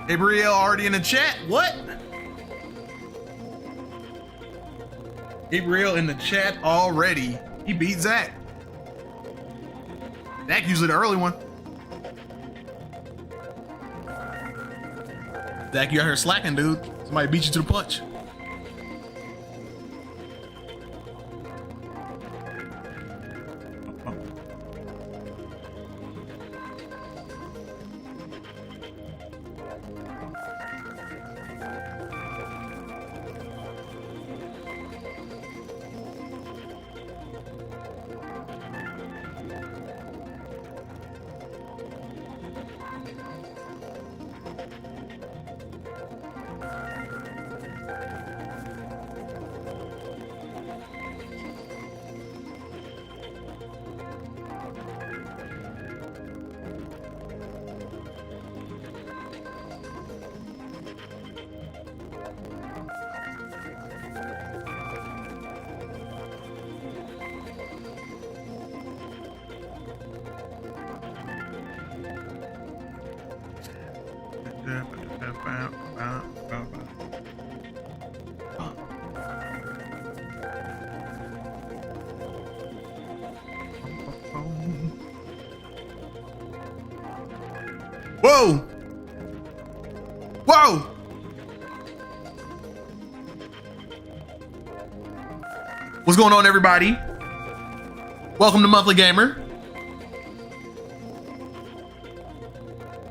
Gabriel already in the chat. What? Gabriel in the chat already. He beat Zach. Zach usually the early one. Zach, you out here slacking, dude. Somebody beat you to the punch. Whoa! Whoa! What's going on, everybody? Welcome to Monthly Gamer.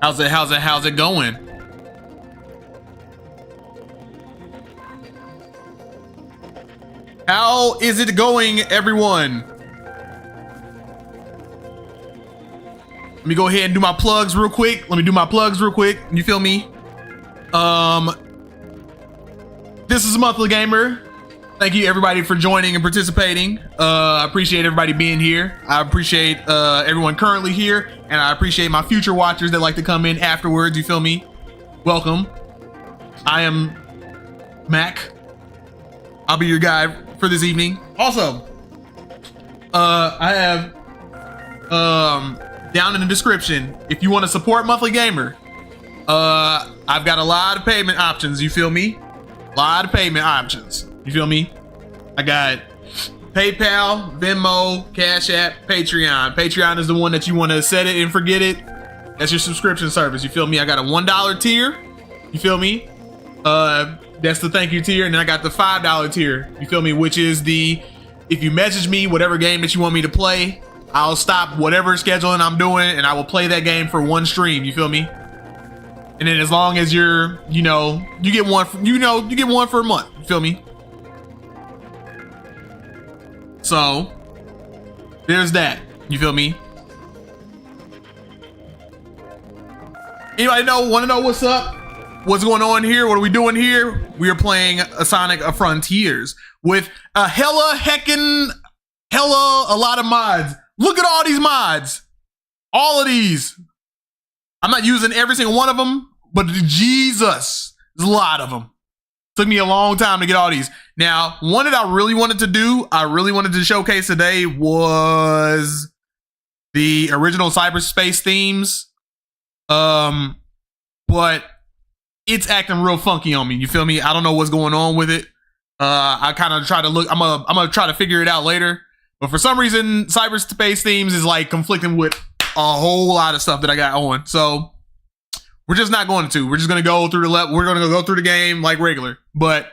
How's it going? How is it going, everyone? Let me go ahead and do my plugs real quick. You feel me? This is Monthly Gamer. Thank you, everybody, for joining and participating. I appreciate everybody being here. I appreciate everyone currently here, and I appreciate my future watchers that like to come in afterwards. You feel me? Welcome. I am Mac. I'll be your guide for this evening. Also, I have down in the description, if you want to support Monthly Gamer, I've got a lot of payment options. You feel me? You feel me? I got PayPal, Venmo, Cash App, Patreon. Patreon is the one that you want to set it and forget it. That's your subscription service. You feel me? I got a $1 tier. You feel me? That's the thank you tier. And then I got the $5 tier. You feel me? Which is the, if you message me whatever game that you want me to play, I'll stop whatever scheduling I'm doing and I will play that game for one stream. You feel me? And then as long as you're, you get one for a month. You feel me? So there's that. You feel me? Anybody want to know what's up? What's going on here? What are we doing here? We are playing a Sonic Frontiers with a lot of mods. Look at all these mods. All of these. I'm not using every single one of them, but Jesus, there's a lot of them. Took me a long time to get all these. Now, one that I really wanted to showcase today was the original cyberspace themes. But it's acting real funky on me. You feel me? I don't know what's going on with it. I kind of try to look. I'm gonna try to figure it out later. But for some reason, cyberspace themes is like conflicting with a whole lot of stuff that I got on. So we're just not going to. We're just gonna go through the level. We're gonna go through the game like regular. But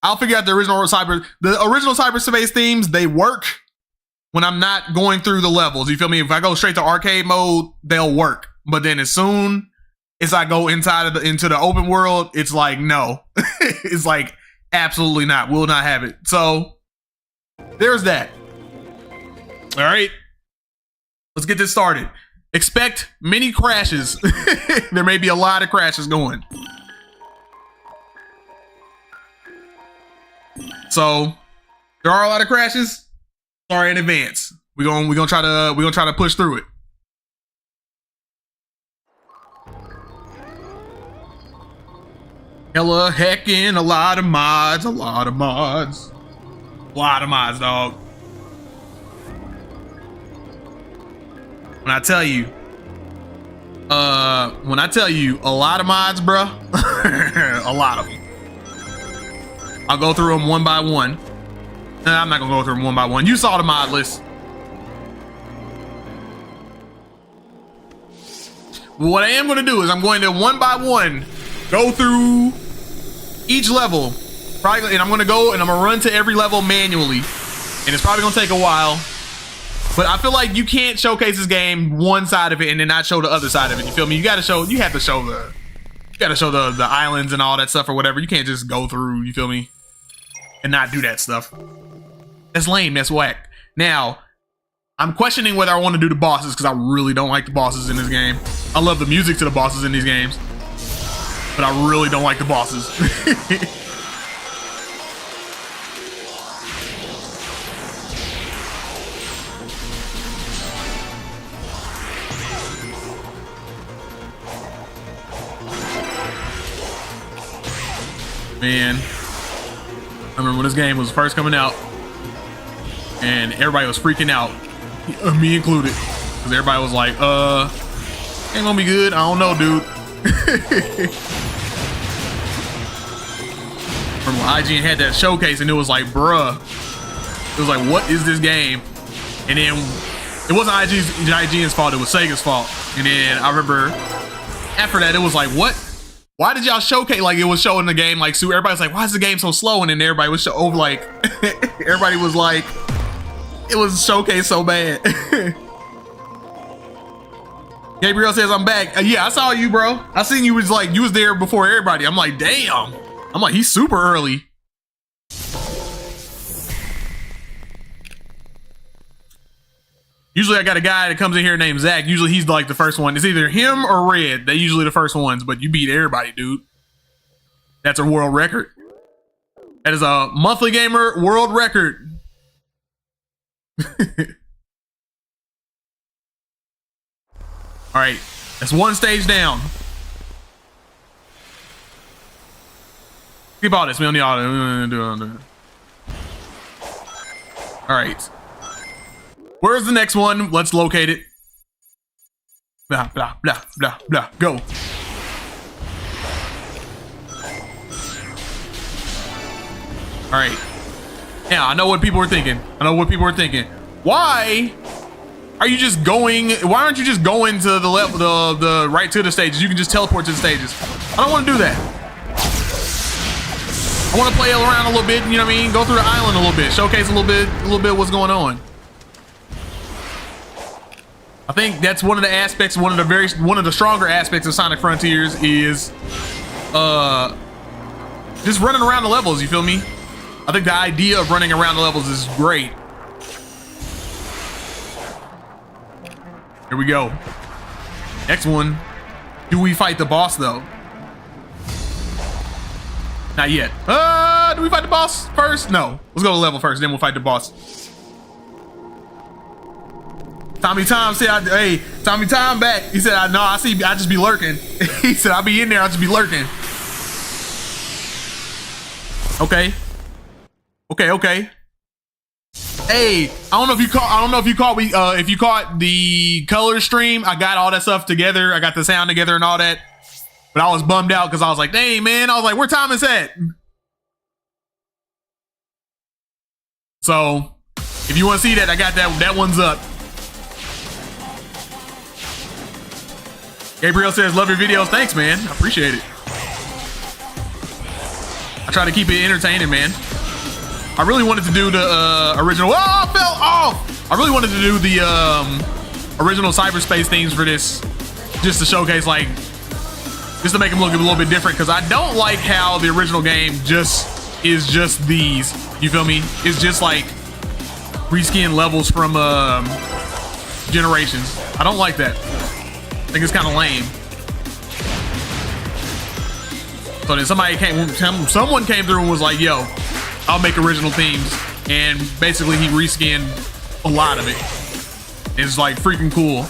I'll figure out the original cyberspace themes. They work when I'm not going through the levels. You feel me? If I go straight to arcade mode, they'll work. But then as soon as I go into the open world, it's like no. It's like absolutely not. Will not have it. So there's that. All right, let's get this started. Expect many crashes. There may be a lot of crashes going. So there are a lot of crashes. Sorry in advance. We're gonna try to push through it. Hella heckin' a lot of mods, dog. When I tell you a lot of mods, bruh, a lot of them. I'll go through them one by one. Nah, I'm not gonna go through them one by one. You saw the mod list. But what I am gonna do is I'm going to one by one go through each level. Probably, and I'm gonna run to every level manually. And it's probably gonna take a while. But I feel like you can't showcase this game one side of it and then not show the other side of it. You feel me? You have to show the islands and all that stuff or whatever. You can't just go through, you feel me? And not do that stuff. That's lame, that's whack. Now, I'm questioning whether I want to do the bosses because I really don't like the bosses in this game. I love the music to the bosses in these games, but I really don't like the bosses. Man, I remember when this game was first coming out and everybody was freaking out, me included, because everybody was like, ain't gonna be good. I don't know, dude. From when IGN had that showcase and it was like, bruh, it was like, what is this game? And then it wasn't IGN's fault, it was Sega's fault. And then I remember after that, it was like, what? Why did y'all showcase, like it was showing the game like so everybody's like, why is the game so slow? And then everybody was everybody was like, it was showcased so bad. Gabriel says I'm back. Yeah, I saw you, bro. I seen you was there before everybody. I'm like, damn. I'm like, he's super early. Usually I got a guy that comes in here named Zach. Usually he's like the first one. It's either him or Red. They're usually the first ones, but you beat everybody, dude. That's a world record. That is a monthly gamer world record. All right, that's one stage down. Keep all this. We don't need all that. All right. Where's the next one? Let's locate it. Blah, blah, blah, blah, blah. Go. All right. Now, I know what people are thinking. Why are you just going? Why aren't you just going to the level, the right to the stages? You can just teleport to the stages. I don't want to do that. I want to play around a little bit, you know what I mean? Go through the island a little bit, showcase a little bit what's going on. I think that's one of the aspects, one of the stronger aspects of Sonic Frontiers is just running around the levels, you feel me? I think the idea of running around the levels is great. Here we go. Next one. Do we fight the boss though? Not yet. Do we fight the boss first? No. Let's go to level first, then we'll fight the boss. Tommy Tom said, hey, Tommy Tom back. He said, I just be lurking. He said, I'll be in there, I'll just be lurking. Okay. Hey, I don't know if you caught the color stream. I got all that stuff together. I got the sound together and all that. But I was bummed out because I was like, dang, man. I was like, where Thomas at? So if you want to see that, I got that one's up. Gabriel says, love your videos. Thanks, man. I appreciate it. I try to keep it entertaining, man. I really wanted to do the original. Oh, I fell off. I really wanted to do the original cyberspace themes for this, just to showcase, just to make them look a little bit different. Because I don't like how the original game is just these. You feel me? It's just like reskin levels from Generations. I don't like that. I think it's kind of lame. So then someone came through and was like, yo, I'll make original themes. And basically he reskinned a lot of it. It's like freaking cool.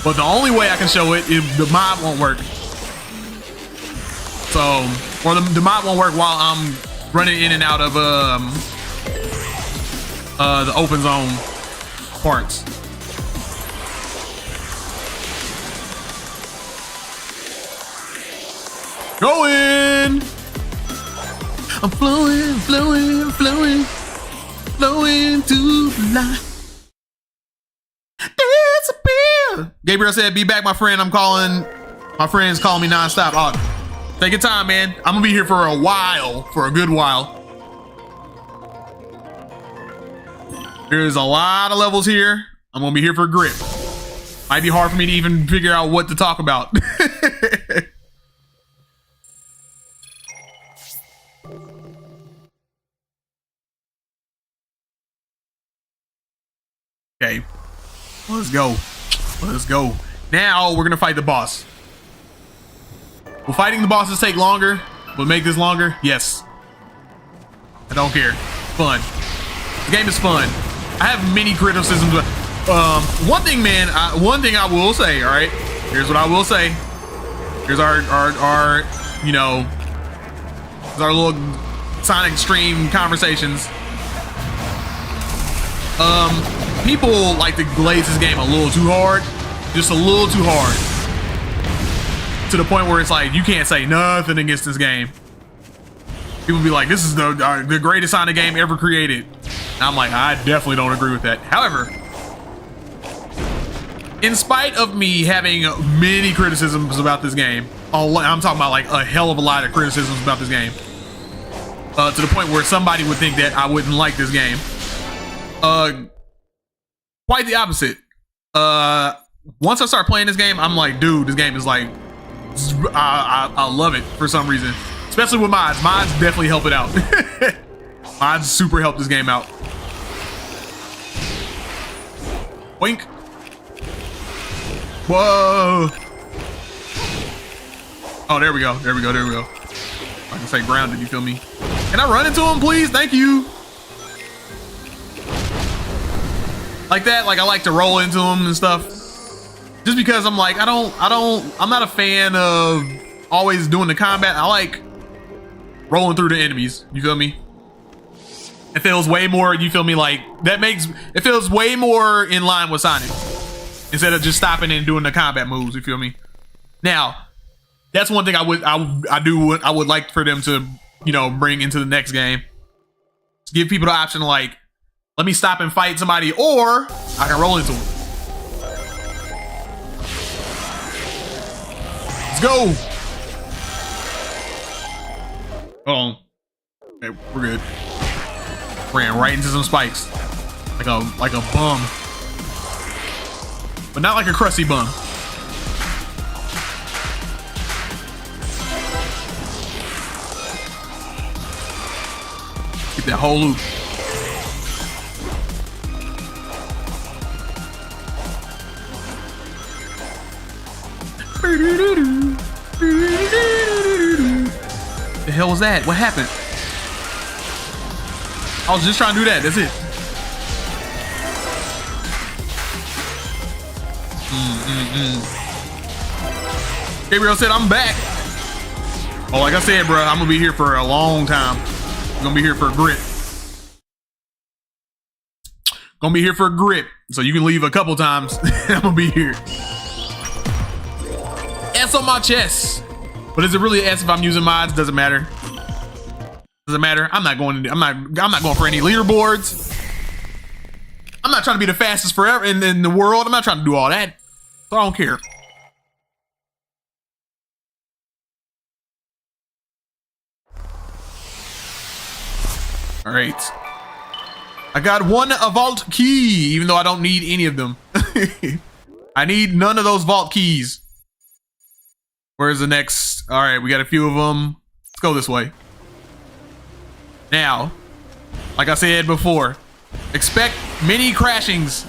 But the only way I can show it is the mod won't work. So, or the mod won't work while I'm running in and out of the open zone parts. Going! I'm flowing, flowing, flowing, flowing to the light. Disappear. Gabriel said, "Be back, my friend. I'm calling. My friends calling me nonstop." Oh, take your time, man. I'm gonna be here for a while, for a good while. There's a lot of levels here. I'm gonna be here for a grip. Might be hard for me to even figure out what to talk about. Okay, let's go. Let's go. Now we're gonna fight the boss. Will fighting the bosses take longer? Will it make this longer? Yes. I don't care. Fun. The game is fun. I have many criticisms, but one thing, man. One thing I will say. All right. Here's what I will say. Here's our you know, our little Sonic stream conversations. People like to glaze this game a little too hard, just a little too hard, to the point where it's like you can't say nothing against this game. People be like, "This is the greatest Sonic game ever created." And I'm like, I definitely don't agree with that. However, in spite of me having many criticisms about this game, I'm talking about like a hell of a lot of criticisms about this game, to the point where somebody would think that I wouldn't like this game. Quite the opposite. Once I start playing this game, I'm like, dude, this game is like, I love it for some reason. Especially with mods. Mods definitely help it out. Mods super help this game out. Wink. Whoa. Oh, there we go. There we go. There we go. I can say grounded, you feel me? Can I run into him, please? Thank you. Like that, like I like to roll into them and stuff. Just because I'm like, I'm not a fan of always doing the combat. I like rolling through the enemies, you feel me? It feels way more, you feel me, like, it feels way more in line with Sonic. Instead of just stopping and doing the combat moves, you feel me? Now, that's one thing I would like for them to, you know, bring into the next game. Just give people the option to like, let me stop and fight somebody, or I can roll into them. Let's go. Hold on. Okay, we're good. Ran right into some spikes, like a bum, but not like a crusty bum. Get that whole loop. The hell was that? What happened? I was just trying to do that. That's it. Gabriel said, "I'm back." Oh, like I said, bro, I'm gonna be here for a long time. I'm gonna be here for a grip. Gonna be here for a grip. So you can leave a couple times. I'm gonna be here. S on my chest. But is it really S if I'm using mods? Doesn't matter. Doesn't matter. I'm not going for any leaderboards. I'm not trying to be the fastest forever in the world. I'm not trying to do all that. So I don't care. All right. I got a vault key, even though I don't need any of them. I need none of those vault keys. Where's the next? All right, we got a few of them. Let's go this way. Now, like I said before, Expect many crashings.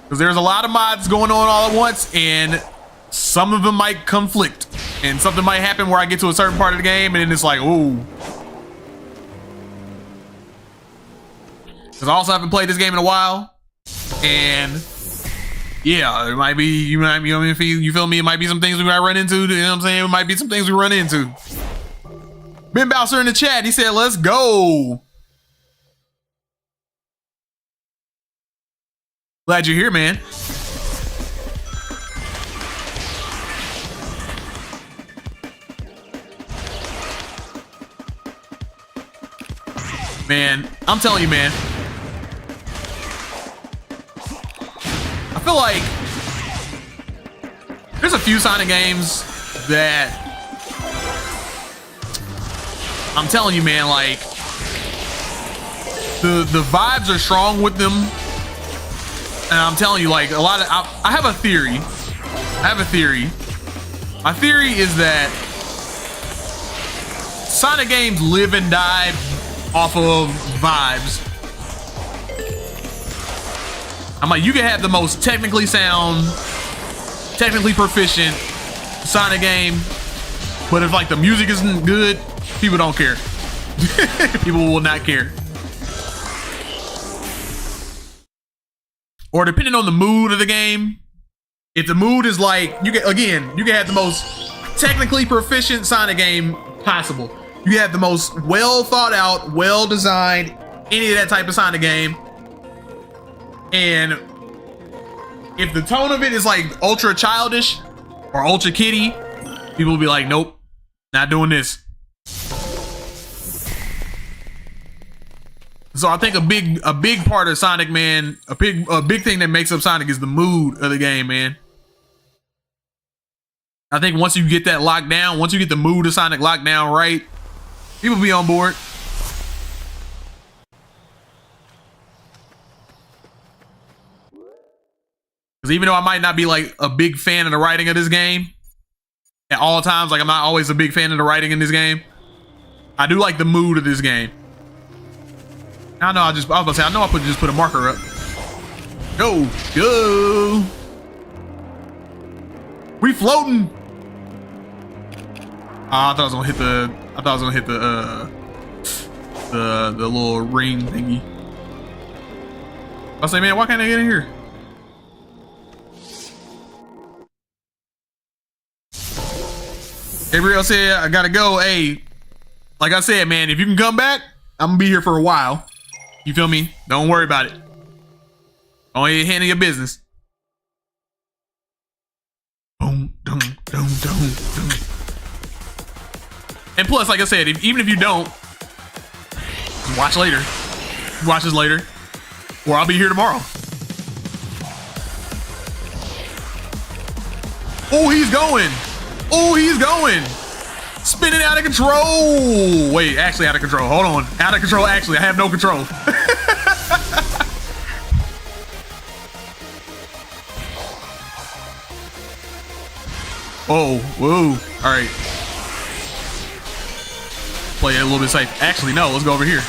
Because there's a lot of mods going on all at once, and some of them might conflict. And something might happen where I get to a certain part of the game, and then it's like, ooh. Because I also haven't played this game in a while. And yeah, it might be, you know, you feel me? It might be some things we might run into. You know what I'm saying? It might be some things we run into. Ben Bowser in the chat, he said, let's go. Glad you're here, man. Man, I'm telling you, man. I feel like there's a few Sonic games that I'm telling you, man, like the vibes are strong with them. And I'm telling you, like, a lot of I have a theory. My theory is that Sonic games live and die off of vibes. I'm like, you can have the most technically sound, technically proficient Sonic game, but if like the music isn't good, people don't care. People will not care. Or depending on the mood of the game, if the mood is like, you can have the most technically proficient Sonic game possible. You can have the most well thought out, well designed, any of that type of Sonic game. And if the tone of it is like ultra childish or ultra kiddie, people will be like, nope, not doing this. So I think a big part of Sonic, man, a big thing that makes up Sonic is the mood of the game, man. I think once you get that locked down, once you get the mood of Sonic locked down right, people be on board. Because even though I might not be like a big fan of the writing of this game at all times, like I'm not always a big fan of the writing in this game, I do like the mood of this game. I know I was about to say, I know I just put a marker up. Go. We floating. I thought I was gonna hit the little ring thingy. I say, man, why can't I get in here? Gabriel said, I gotta go. Hey, like I said, man, if you can come back, I'm gonna be here for a while. You feel me? Don't worry about it. Only handle your business. Boom, dum, dum, dum, dum. And plus, like I said, even if you don't, watch later. Watch this later. Or I'll be here tomorrow. Oh, he's going. Oh, he's going. Spinning out of control. Wait, actually out of control. Hold on. Out of control, actually. I have no control. Oh, whoa. All right. Play it a little bit safe. Actually, no. Let's go over here.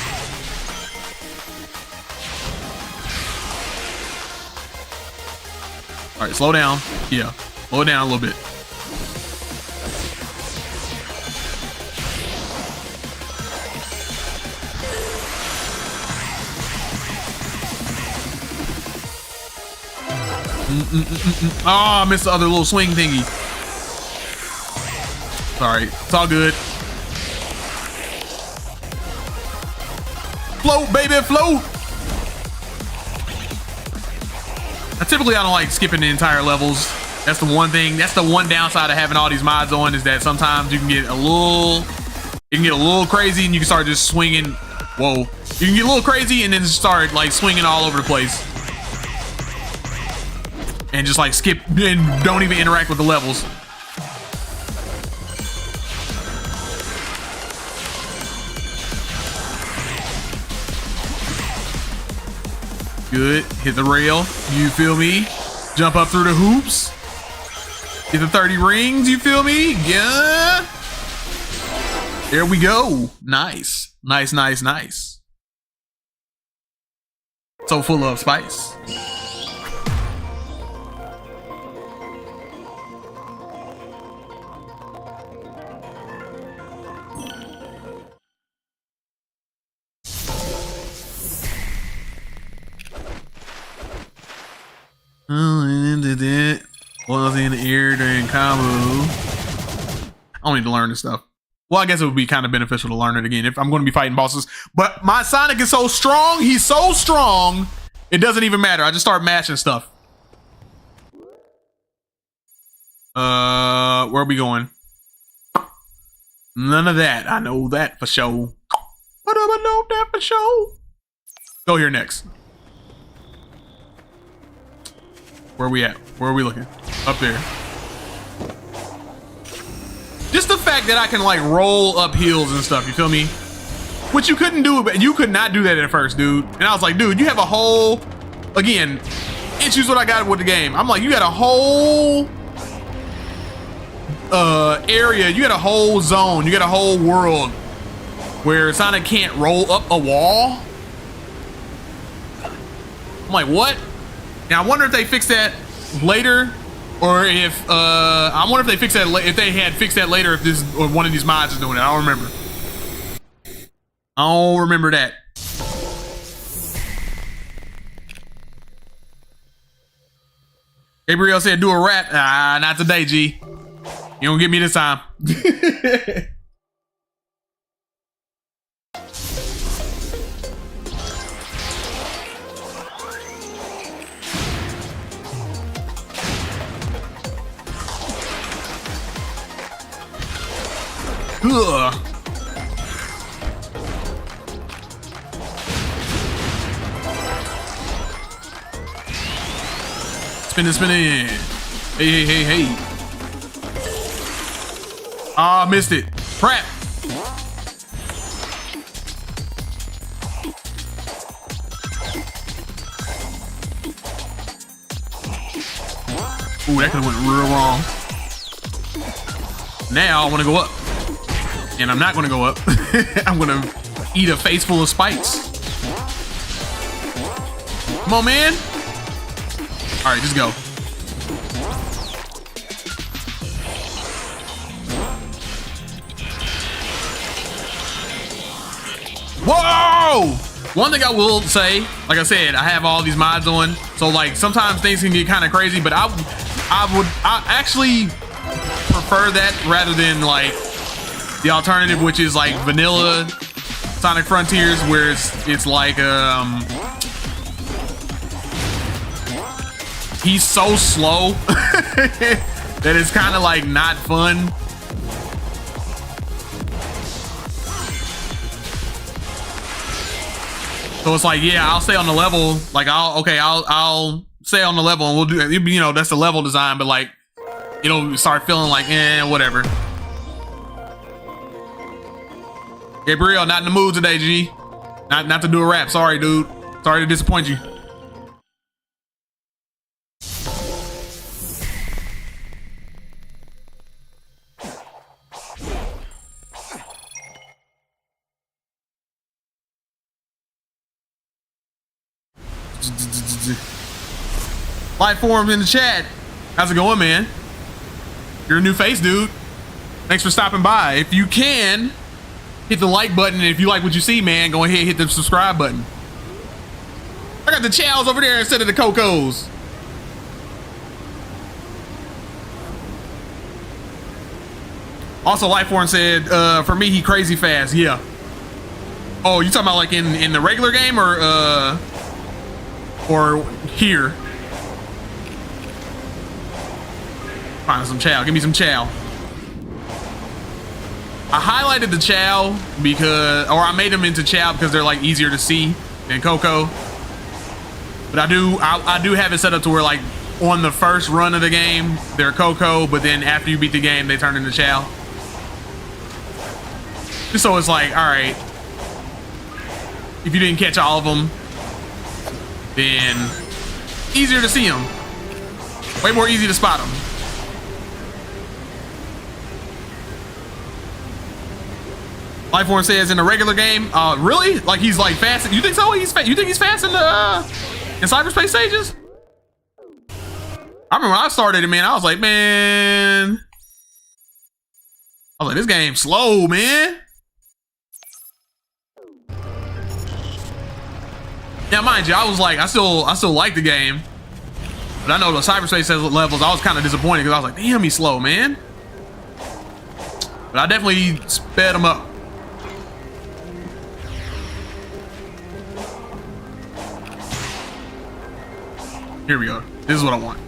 All right, slow down. Yeah, slow it down a little bit. Oh, I missed the other little swing thingy. Sorry, it's all good. Float, baby, float. Typically, I don't like skipping the entire levels. That's the one thing. That's the one downside of having all these mods on, is that sometimes you can get a little, crazy, and you can start just swinging. Whoa, you can get a little crazy and then start like swinging all over the place, and just like skip and don't even interact with the levels. Good. Hit the rail. You feel me? Jump up through the hoops. Get the 30 rings. You feel me? Yeah. There we go. Nice. Nice, nice, nice. So full of spice. Was in the air during combo. I don't need to learn this stuff. Well, I guess it would be kind of beneficial to learn it again if I'm going to be fighting bosses. But my Sonic is so strong. He's so strong. It doesn't even matter. I just start mashing stuff. Where are we going? None of that. I know that for sure. But I know that for sure. Go here next. Where are we at? Where are we looking? Up there. Just the fact that I can like roll up hills and stuff, you feel me? Which you couldn't do, but you could not do that at first, dude. And I was like, dude, you have a whole, again, issues what I got with the game. I'm like, you got a whole area, you got a whole zone, you got a whole world where Sonic can't roll up a wall. I'm like, what? Now I wonder if they fixed that later, or if I wonder if they fixed that if they had fixed that later. If this or one of these mods is doing it, I don't remember. I don't remember that. Gabriel said, "Do a rap." Ah, not today, G. You don't get me this time. Ugh. Spinning, spinning. Hey, hey, hey, hey. Ah, missed it. Crap. Ooh, that could have went real wrong. Now I want to go up. And I'm not going to go up. I'm going to eat a face full of spikes. Come on, man. All right, just go. Whoa! One thing I will say, like I said, I have all these mods on. So like sometimes things can get kind of crazy, but I actually prefer that rather than like the alternative, which is like vanilla Sonic Frontiers, where it's like he's so slow that it's kind of like not fun. So it's like, yeah, I'll stay on the level. Like I'll stay on the level and we'll do, you know, that's the level design, but like it'll start feeling like whatever. Gabriel, not in the mood today, G. Not to do a rap. Sorry, dude. Sorry to disappoint you. Live forums in the chat. How's it going, man? You're a new face, dude. Thanks for stopping by. If you can, hit the like button, and if you like what you see, man, go ahead and hit the subscribe button. I got the chows over there instead of the Cocos. Also, Lifeform said, for me, he crazy fast. Yeah. Oh, you talking about like in the regular game or here? Find some chow. Give me some chow. I highlighted the chow because, or I made them into chow because they're like easier to see than Coco. But I do have it set up to where like on the first run of the game they're Coco, but then after you beat the game they turn into chow. Just so it's like, all right, if you didn't catch all of them, then easier to see them. Way more easy to spot them. Lifeform says in the regular game, really? Like he's like fast? You think so? You think he's fast in the in cyberspace stages? I remember when I started it, man. I was like, man, this game's slow, man. Now, mind you, I was like, I still like the game, but I know the cyberspace levels. I was kind of disappointed because I was like, damn, he's slow, man. But I definitely sped him up. Here we go. This is what I want.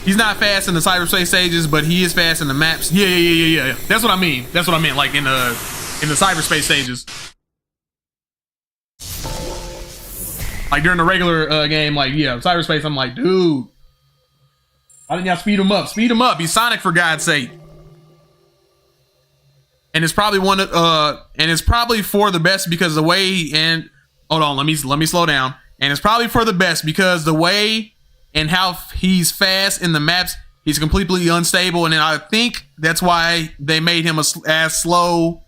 He's not fast in the cyberspace stages, but he is fast in the maps. Yeah. That's what I mean. That's what I meant. Like in the cyberspace stages. Like during the regular game, like yeah, cyberspace. I'm like, dude, why didn't y'all speed him up? Speed him up. He's Sonic, for God's sake. And it's probably and it's probably for the best because the way and hold on, let me slow down. And it's probably for the best because the way and how he's fast in the maps, he's completely unstable, and then I think that's why they made him as slow.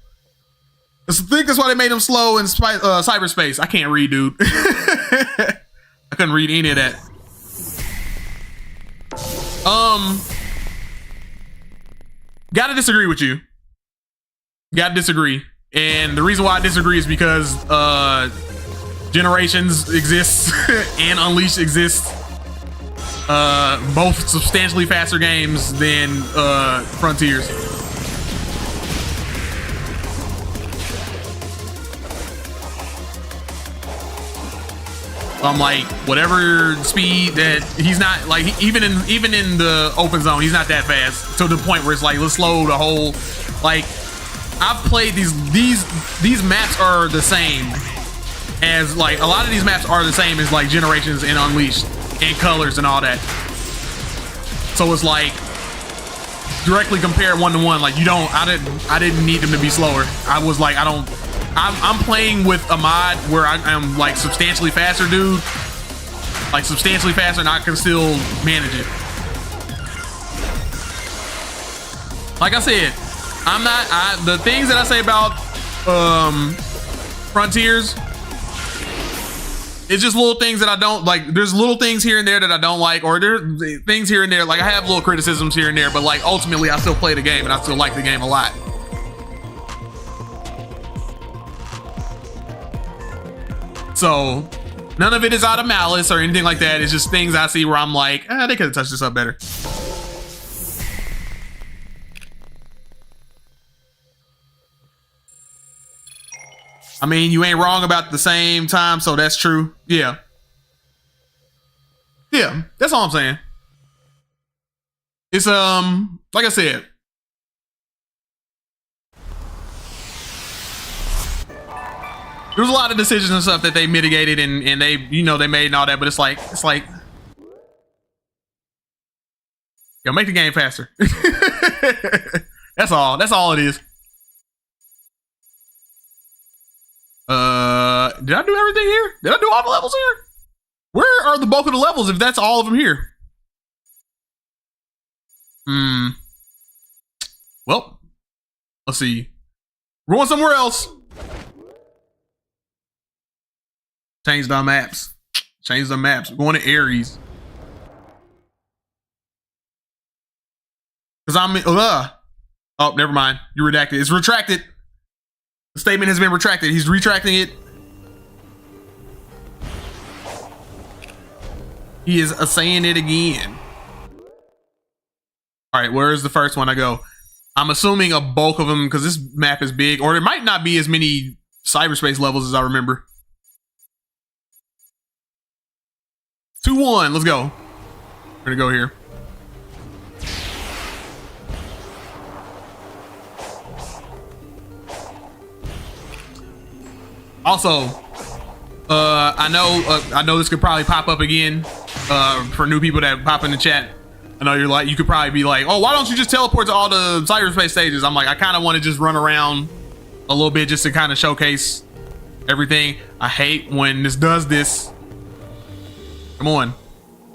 I think that's why they made him slow in cyberspace. I can't read, dude. I couldn't read any of that. Gotta disagree with you. Gotta disagree. And the reason why I disagree is because Generations exists and Unleashed exists. Both substantially faster games than Frontiers. I'm like, whatever speed that he's not like, even in the open zone, he's not that fast to the point where it's like, let's slow the whole. Like, I've played these maps are the same as like a lot of these maps are the same as like Generations and Unleashed and colors and all that. So it's like directly compare 1-to-1. Like I didn't need them to be slower. I was like, I'm playing with a mod where I am like substantially faster, dude. Like substantially faster, and I can still manage it. Like I said, the things that I say about Frontiers, it's just little things that I don't like. There's little things here and there that I don't like, or there's things here and there. Like I have little criticisms here and there, but like ultimately I still play the game and I still like the game a lot. So none of it is out of malice or anything like that. It's just things I see where I'm like, they could have touched this up better. I mean, you ain't wrong about the same time, so that's true. Yeah. Yeah, that's all I'm saying. It's, like I said. There's a lot of decisions and stuff that they mitigated and they, they made and all that, but it's like, yo, make the game faster. That's all it is. Did I do everything here? Did I do all the levels here? Where are the bulk of the levels if that's all of them here? Well, let's see. We're going somewhere else. Change the maps. Change the maps. We're going to Ares. Because I'm... oh, never mind. You redacted. It's retracted. The statement has been retracted. He's retracting it. He is saying it again. All right, where is the first one I go? I'm assuming a bulk of them because this map is big, or there might not be as many cyberspace levels as I remember. 2-1, let's go. We're gonna go here. Also, I know this could probably pop up again for new people that pop in the chat. I know you're like, you could probably be like, oh, why don't you just teleport to all the cyberspace stages? I'm like, I kind of want to just run around a little bit just to kind of showcase everything. I hate when this does this. Come on.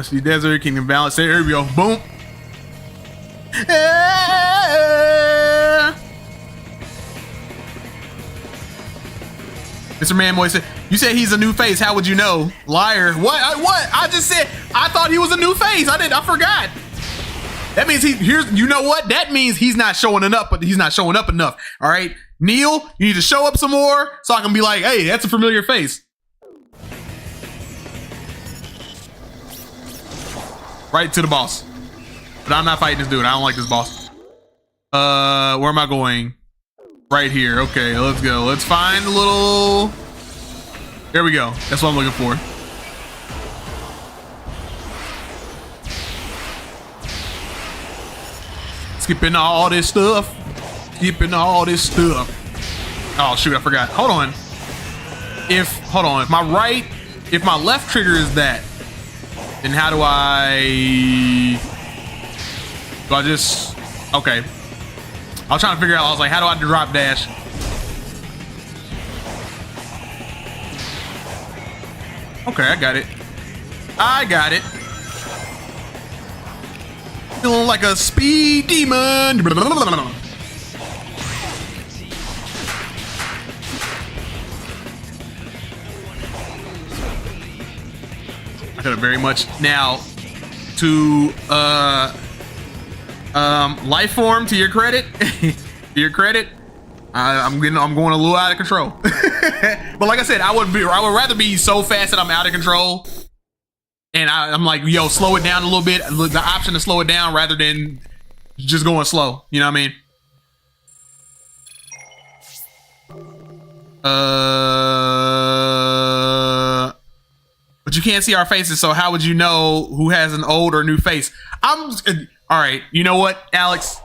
Let's see, desert, kingdom balance. There we go. Boom. Mr. Man Boy said, you said he's a new face. How would you know? Liar. What? I just said, I thought he was a new face. I forgot. That means you know what? That means he's not showing enough, but he's not showing up enough. All right. Neil, you need to show up some more so I can be like, hey, that's a familiar face. Right to the boss. But I'm not fighting this dude. I don't like this boss. Where am I going? Right here. Okay, let's go. Let's find a little... There we go. That's what I'm looking for. Skipping all this stuff. Skipping all this stuff. Oh, shoot, I forgot. Hold on. Hold on. If my left trigger is that, then how do I just... Okay. I was trying to figure out, I was like, how do I drop dash? Okay, I got it. I got it. Feeling like a speed demon. I could have very much now to life form, to your credit. To your credit, I'm going a little out of control. But like I said, I would rather be so fast that I'm out of control, and I'm like, yo, slow it down a little bit. The option to slow it down rather than just going slow. You know what I mean? But you can't see our faces, so how would you know who has an old or new face? All right, you know what, Alex?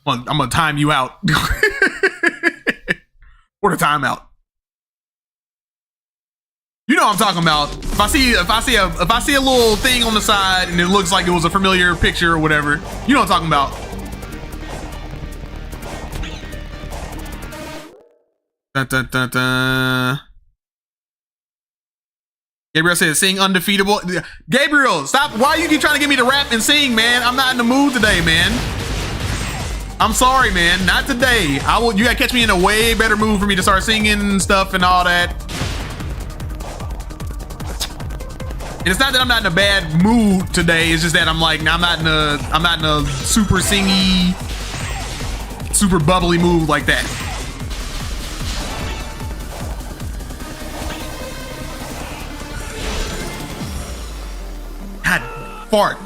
I'm gonna time you out. For the timeout. You know what I'm talking about. If I see a little thing on the side and it looks like it was a familiar picture or whatever, you know what I'm talking about. Dun, dun, dun, dun. Gabriel says, sing undefeatable. Gabriel, stop. Why you keep trying to get me to rap and sing, man? I'm not in the mood today, man. I'm sorry, man. Not today. You gotta catch me in a way better mood for me to start singing and stuff and all that. And it's not that I'm not in a bad mood today. It's just that I'm like, I'm not in a super singy, super bubbly mood like that. God, fart.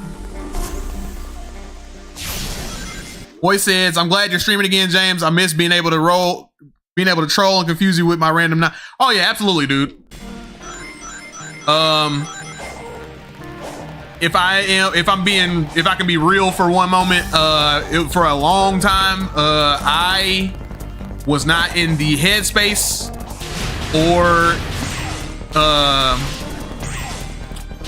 Boy says, I'm glad you're streaming again, James. I miss being able to troll and confuse you with my random. Oh yeah, absolutely, dude. If I can be real for one moment, for a long time, I was not in the headspace, or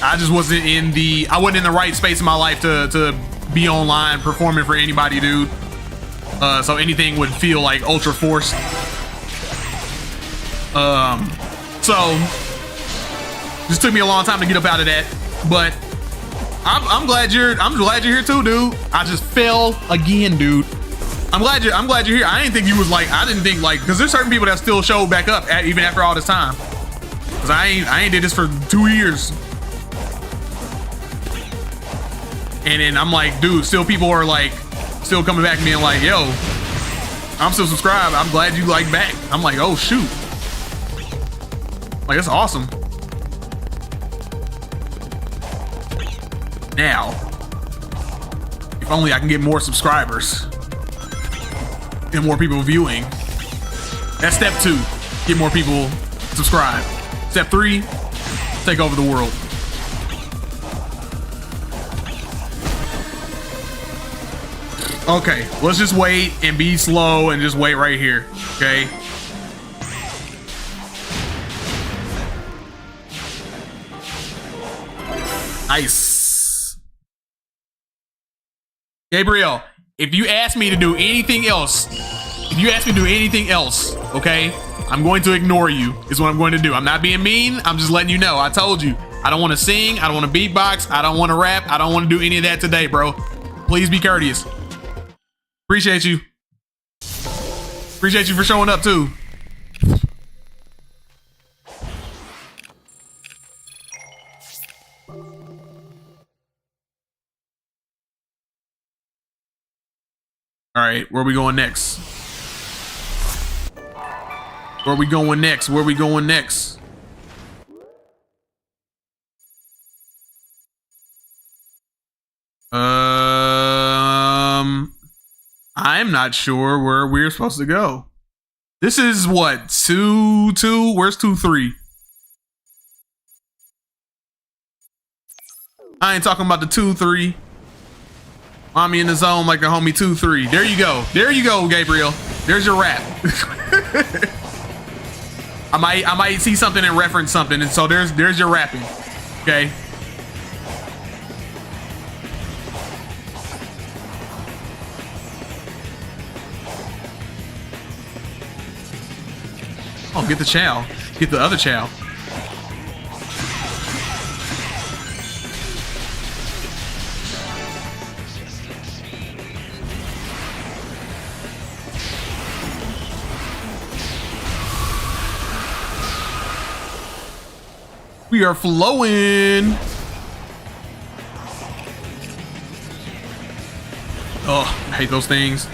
I just wasn't in the right space in my life to be online performing for anybody, dude. So anything would feel like ultra forced. So just took me a long time to get up out of that, but I'm glad you're here too, dude. I just fell again, dude. I'm glad you're here. I didn't think because there's certain people that still show back up even after all this time. Cause I ain't did this for 2 years. And then I'm like, dude, still people are like, still coming back and being like, yo, I'm still subscribed. I'm glad you like back. I'm like, oh shoot. Like, that's awesome. Now, if only I can get more subscribers and more people viewing. That's step 2. Get more people subscribed. Step 3, take over the world. Okay, let's just wait and be slow and just wait right here, okay? Nice. Gabriel, if you ask me to do anything else, okay, I'm going to ignore you, is what I'm going to do. I'm not being mean, I'm just letting you know. I told you, I don't want to sing. I don't want to beatbox. I don't want to rap. I don't want to do any of that today, bro. Please be courteous. Appreciate you. Appreciate you for showing up too. All right, where are we going next? Where are we going next? Where are we going next? I'm not sure where we're supposed to go. This is what, 2-2? Where's 2-3? I ain't talking about the 2-3. Mommy in the zone like the homie 2-3. There you go. There you go, Gabriel. There's your rap. I might see something and reference something, and so there's your rapping. Okay. Oh, get the chow. Get the other chow. We are flowing. Oh, I hate those things.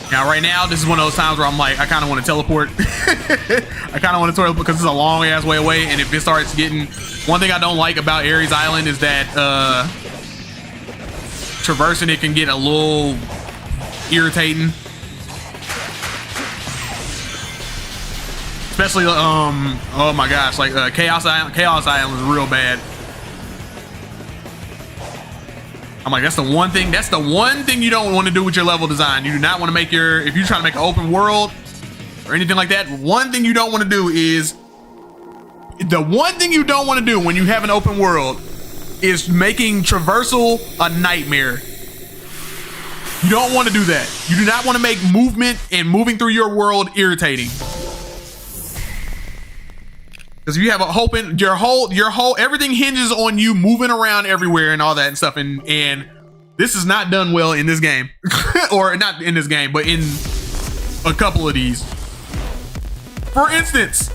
Now, right now, this is one of those times where I'm like, I kind of want to teleport. I kind of want to teleport because it's a long ass way away. And if it starts getting, one thing I don't like about Ares Island is that traversing it can get a little irritating. Especially, oh my gosh, like Chaos Island was real bad. I'm like, that's the one thing you don't want to do with your level design. You do not want to make if you're trying to make an open world or anything like that, one thing you don't want to do is, the one thing you don't want to do when you have an open world is making traversal a nightmare. You don't want to do that. You do not want to make movement and moving through your world irritating. Because if you have a open, your whole everything hinges on you moving around everywhere and all that and stuff. And this is not done well in this game, or not in this game, but in a couple of these. For instance,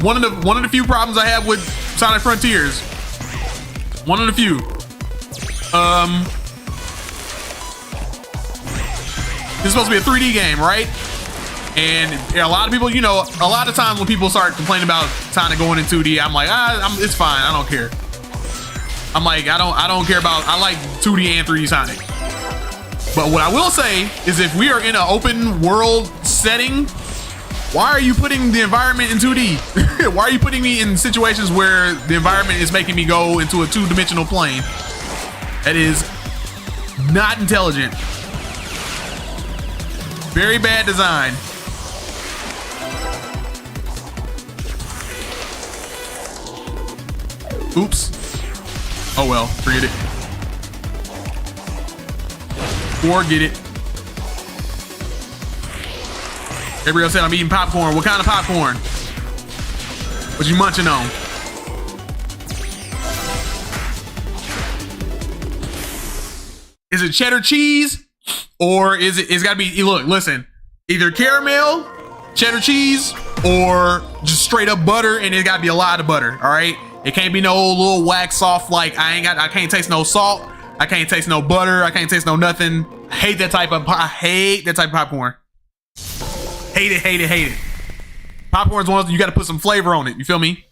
one of the few problems I have with Sonic Frontiers. One of the few. This is supposed to be a 3D game, right? And a lot of people, you know, a lot of times when people start complaining about Sonic going in 2D, I'm like, it's fine. I don't care. I'm like, I don't care about. I like 2D and 3D Sonic. But what I will say is, if we are in an open world setting, why are you putting the environment in 2D? Why are you putting me in situations where the environment is making me go into a two-dimensional plane? That is not intelligent. Very bad design. Oops. Oh well, forget it. Forget it. Gabriel said I'm eating popcorn. What kind of popcorn? What you munching on? Is it cheddar cheese? Or it's gotta be, look, listen, either caramel, cheddar cheese, or just straight up butter, and it gotta be a lot of butter, all right? It can't be no little wax off, like I can't taste no salt, I can't taste no butter, I can't taste no nothing. I hate that type of popcorn. Hate it, hate it, hate it. Popcorn's one of those, you gotta put some flavor on it, you feel me?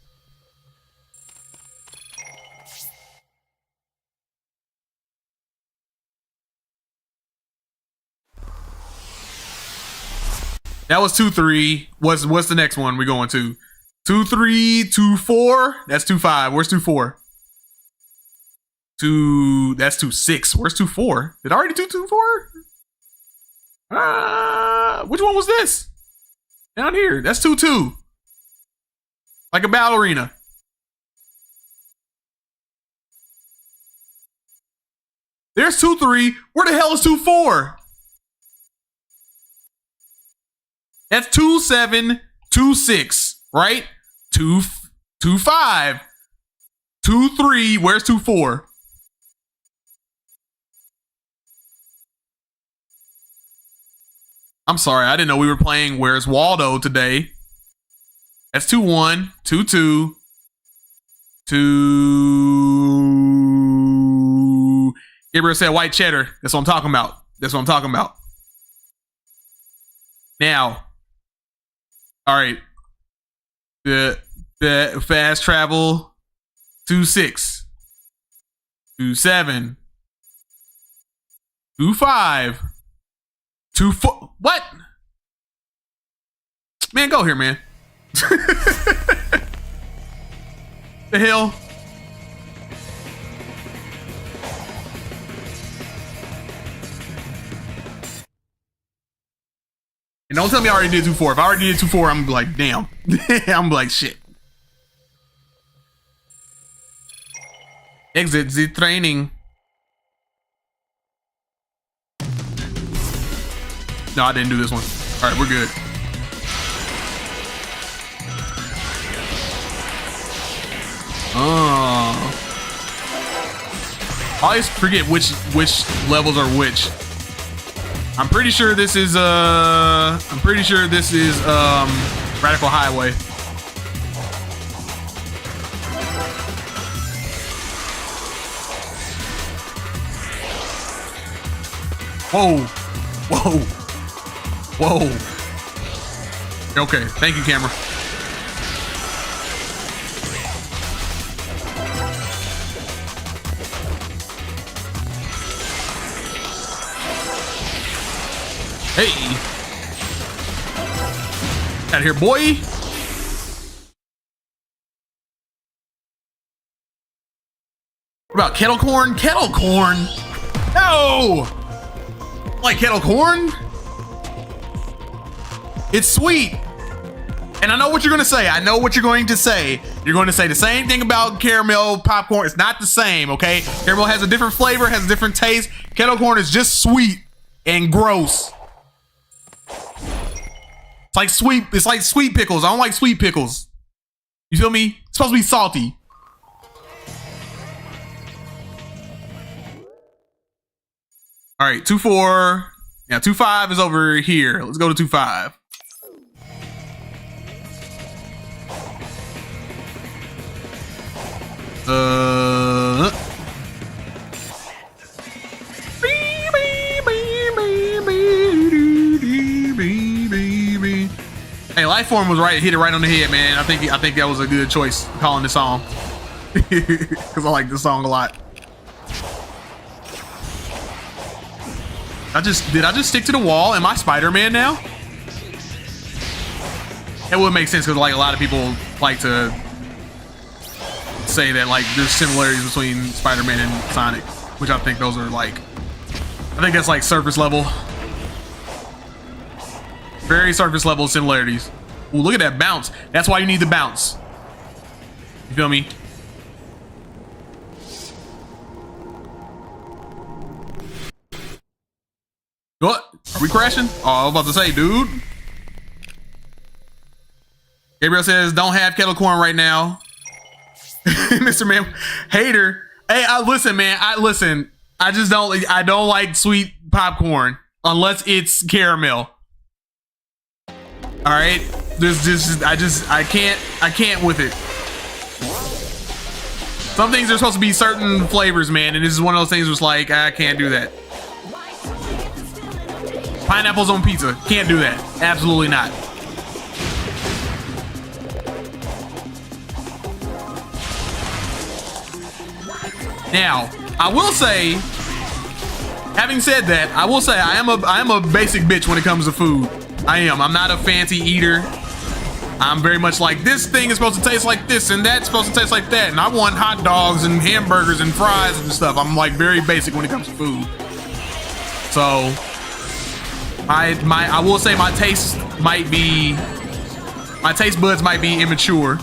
That was 2-3. What's the next one we going to? 2-3, 2-4. That's 2-5. Where's 2-4? That's 2-6. Where's 2-4? Did I already do 2-4? Which one was this? Down here. That's 2-2. Like a ballerina. There's 2-3. Where the hell is 2-4? That's 2726, right? 225, 23. Where's 24? I'm sorry, I didn't know we were playing Where's Waldo today. That's 21, 22, 2. Gabriel said white cheddar. That's what I'm talking about. That's what I'm talking about. Now, all right. The fast travel 26, 27, 25, 24. What? Man, go here, man. The hell? And don't tell me I already did 2-4. If I already did 2-4, I'm like, damn. I'm like, shit. Exit the training. No, I didn't do this one. All right, we're good. Oh. I always forget which levels are which. I'm pretty sure this is Radical Highway. Whoa. Whoa. Whoa. Okay, thank you, camera. Hey. Out of here, boy. What about kettle corn? Kettle corn? No! Like kettle corn? It's sweet. And I know what you're gonna say. I know what you're going to say. You're going to say the same thing about caramel popcorn. It's not the same, okay? Caramel has a different flavor, has a different taste. Kettle corn is just sweet and gross. It's like sweet pickles. I don't like sweet pickles. You feel me? It's supposed to be salty. All right, 2-4. Yeah, 2-5 is over here. Let's go to 2-5. Hey, Lifeform was right. Hit it right on the head, man. I think that was a good choice calling this song because I like this song a lot. Did I just stick to the wall? Am I Spider-Man now? It would make sense because like a lot of people like to say that like there's similarities between Spider-Man and Sonic, which I think those are like, I think that's like surface level. Very surface level similarities. Ooh, look at that bounce. That's why you need the bounce. You feel me? What? Are we crashing? Oh, I was about to say, dude. Gabriel says, don't have kettle corn right now. Mr. Man, hater. Hey, listen, man. I just don't like sweet popcorn unless it's caramel. All right, I can't with it. Some things are supposed to be certain flavors, man, and this is one of those things where it's like I can't do that. Pineapples on pizza, can't do that. Absolutely not. Now, I will say, having said that, I will say I am a basic bitch when it comes to food. I am. I'm not a fancy eater. I'm very much like, this thing is supposed to taste like this and that's supposed to taste like that. And I want hot dogs and hamburgers and fries and stuff. I'm like very basic when it comes to food. So I will say my taste buds might be immature.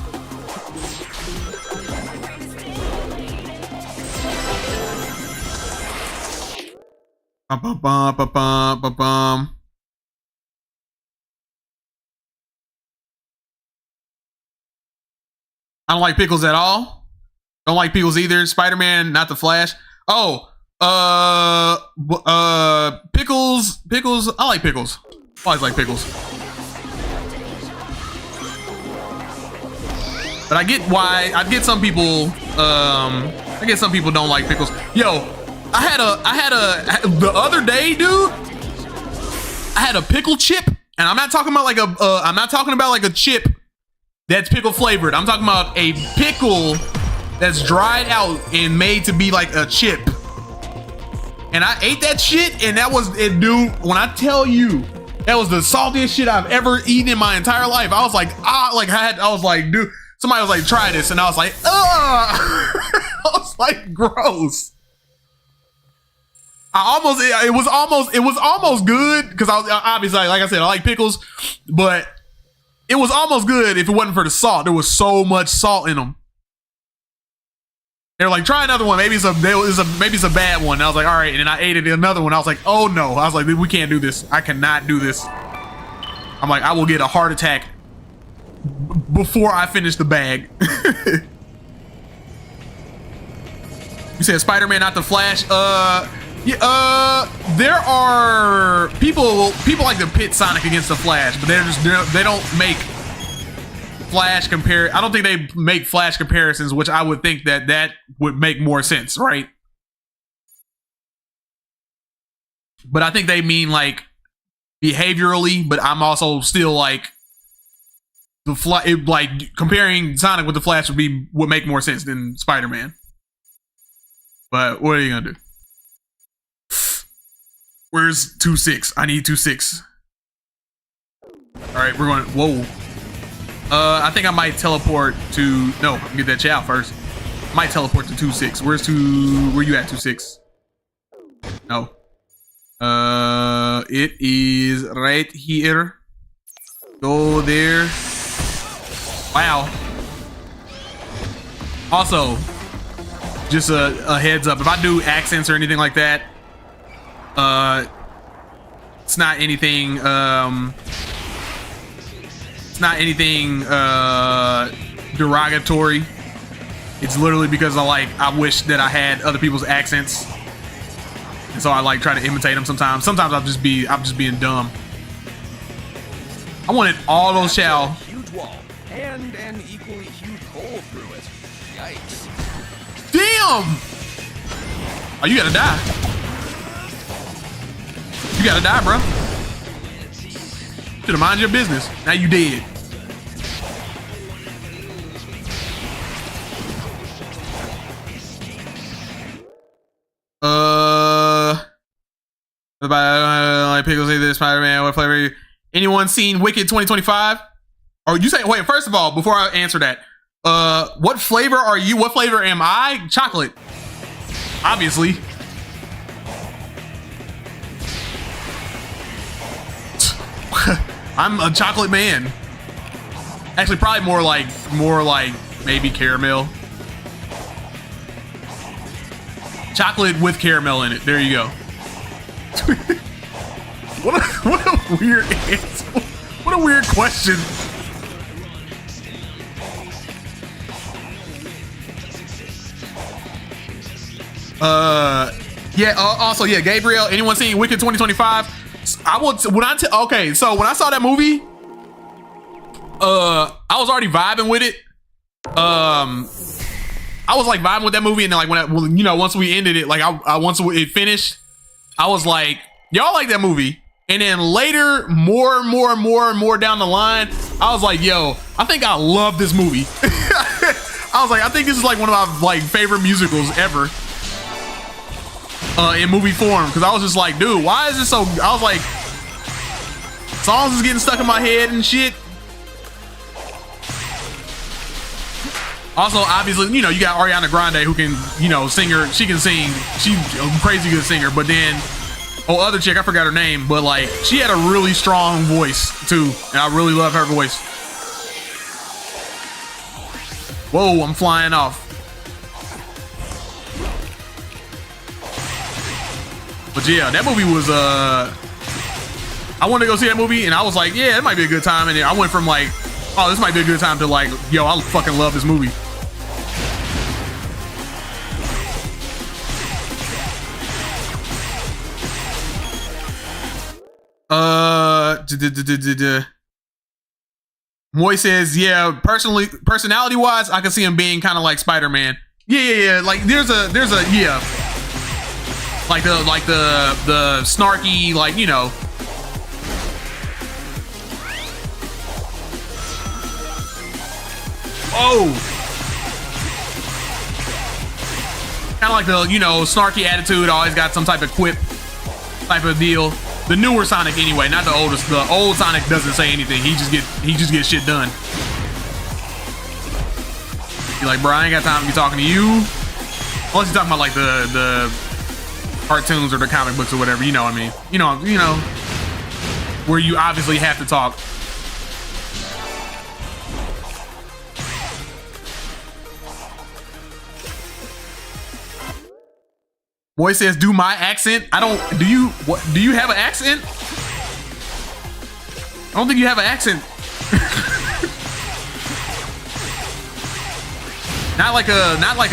Bum, bum, bum, bum, bum, bum. I don't like pickles at all. Don't like pickles either. Spider-Man, not the Flash. Oh, pickles. I like pickles. Always like pickles. But I get why. I get some people. I get some people don't like pickles. Yo, I had the other day, dude. I had a pickle chip, and I'm not talking about like a chip that's pickle flavored. I'm talking about a pickle that's dried out and made to be like a chip. And I ate that shit, and that was it, dude. When I tell you, that was the saltiest shit I've ever eaten in my entire life. I was like, I was like, dude. Somebody was like, try this, and I was like, ugh. I was like, gross. It was almost good because I was obviously, like I said, I like pickles, but it was almost good if it wasn't for the salt. There was so much salt in them. They were like, try another one. Maybe it's a bad one. And I was like, all right. And then I ate it. Another one. I was like, oh no. I was like, we can't do this. I cannot do this. I'm like, I will get a heart attack before I finish the bag. You said Spider-Man, not the Flash. Yeah, there are people like to pit Sonic against the Flash, but they don't make Flash compare. I don't think they make Flash comparisons, which I would think that would make more sense, right? But I think they mean like behaviorally, but I'm also still like like comparing Sonic with the Flash would make more sense than Spider-Man. But what are you gonna do? Where's 2-6? I need 2-6. All right, we're going. Whoa. I think I might teleport to. No, I can get that chow first. I might teleport to 2-6. Where you at, 2-6? No. It is right here. Go there. Wow. Also, just a heads up. If I do accents or anything like that, it's not anything. It's not anything derogatory. It's literally because I wish that I had other people's accents, and so I like try to imitate them sometimes. Sometimes I'm just being dumb. I wanted all those chow. Huge wall and an equally huge hole through it. Yikes! Damn! Oh, you gotta die. You gotta die, bro. Should've mind your business. Now you dead. Like pickles either Spider-Man. What flavor? Anyone seen Wicked 2025? Or you say, wait, first of all, before I answer that, what flavor are you? What flavor am I? Chocolate. Obviously. I'm a chocolate man. Actually, probably more like maybe caramel. Chocolate with caramel in it. There you go. What a weird answer. What a weird question. Yeah. Also, yeah. Gabriel. Anyone seen Wicked 2025? Okay. So when I saw that movie, I was already vibing with it. I was like vibing with that movie, and then like once we ended it, like once it finished, I was like, y'all like that movie. And then later, more down the line, I was like, yo, I think I love this movie. I was like, I think this is like one of my like favorite musicals ever. In movie form, because I was just like, dude, why is this so? I was like, songs is getting stuck in my head and shit. Also, obviously, you got Ariana Grande who can, sing her. She can sing. She's a crazy good singer. But then, other chick, I forgot her name, but like, she had a really strong voice too, and I really love her voice. Whoa, I'm flying off. But yeah, that movie was, I wanted to go see that movie, and I was like, yeah, it might be a good time. And I went from like Oh, this might be a good time to like, yo, I fucking love this movie. Moy says, yeah, personality wise, I can see him being kind of like Spider-Man. Yeah. Like there's a yeah. Like the snarky, like, you know. Oh. Kind of like the, you know, snarky attitude, always got some type of quip type of deal. The newer Sonic anyway, not the oldest. The old Sonic doesn't say anything. He just gets shit done. You're like, bro, I ain't got time to be talking to you. Unless you're talking about like the cartoons or the comic books or whatever, you know what I mean? You know, where you obviously have to talk. Boy says, do my accent. Do you have an accent? I don't think you have an accent. not like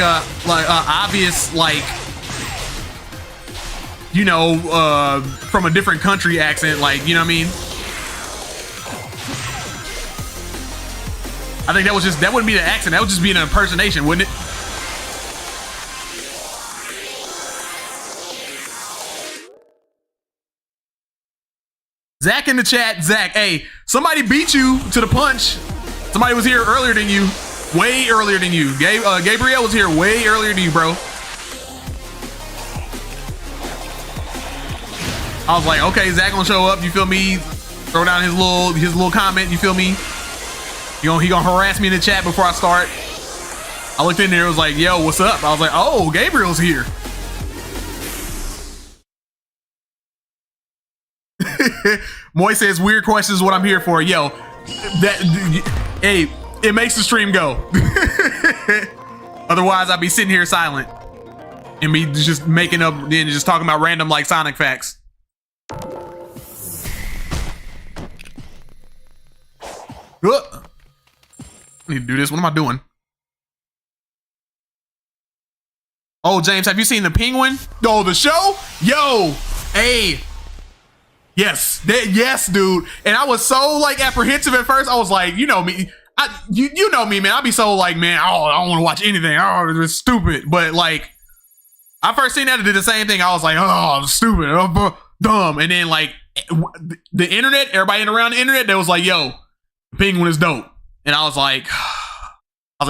a obvious, like, you know, from a different country accent, like, you know what I mean? I think that wouldn't be the accent. That would just be an impersonation, wouldn't it? Zach in the chat. Zach, hey, somebody beat you to the punch. Somebody was here earlier than you. Way earlier than you. Gabriel was here way earlier than you, bro. I was like, okay, Zach gonna show up. You feel me? Throw down his little comment. You feel me? He gonna harass me in the chat before I start. I looked in there. It was like, yo, what's up? I was like, oh, Gabriel's here. Moy says, weird questions, what I'm here for. Yo, hey, it makes the stream go. Otherwise, I'd be sitting here silent and be just making up, then just talking about random like Sonic facts. I need to do this. What am I doing? Oh, James, have you seen The Penguin? Oh, the show? Yo, hey. Yes, yes, dude. And I was so like apprehensive at first. I was like, you know me, you know me, man. I'll be so like, man, oh, I don't want to watch anything. Oh, it's stupid. But like, I first seen that, I did the same thing. I was like, oh, stupid, dumb. And then like the internet, everybody around the internet, they was like, yo, The Penguin is dope. And I was like,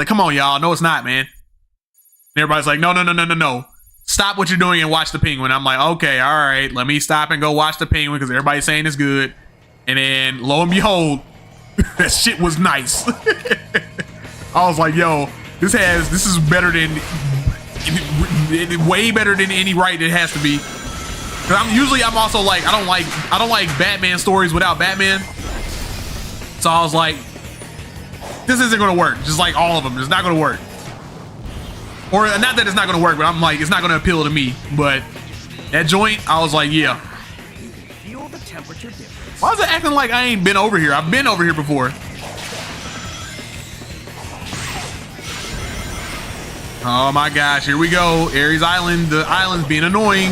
come on, y'all. No, it's not, man. And everybody's like, no. Stop what you're doing and watch The Penguin. I'm like, okay, all right, let me stop and go watch The Penguin because everybody's saying it's good. And then lo and behold, that shit was nice. I was like, yo, this is better than, way better than any right it has to be. Cause I'm also like, I don't like Batman stories without Batman. So I was like, this isn't gonna work. Just like all of them, it's not gonna work. Or not that it's not gonna work, but I'm like, it's not gonna appeal to me. But that joint, I was like, yeah. Feel the temperature difference. Why is it acting like I ain't been over here? I've been over here before. Oh my gosh, here we go. Ares Island, the island's being annoying.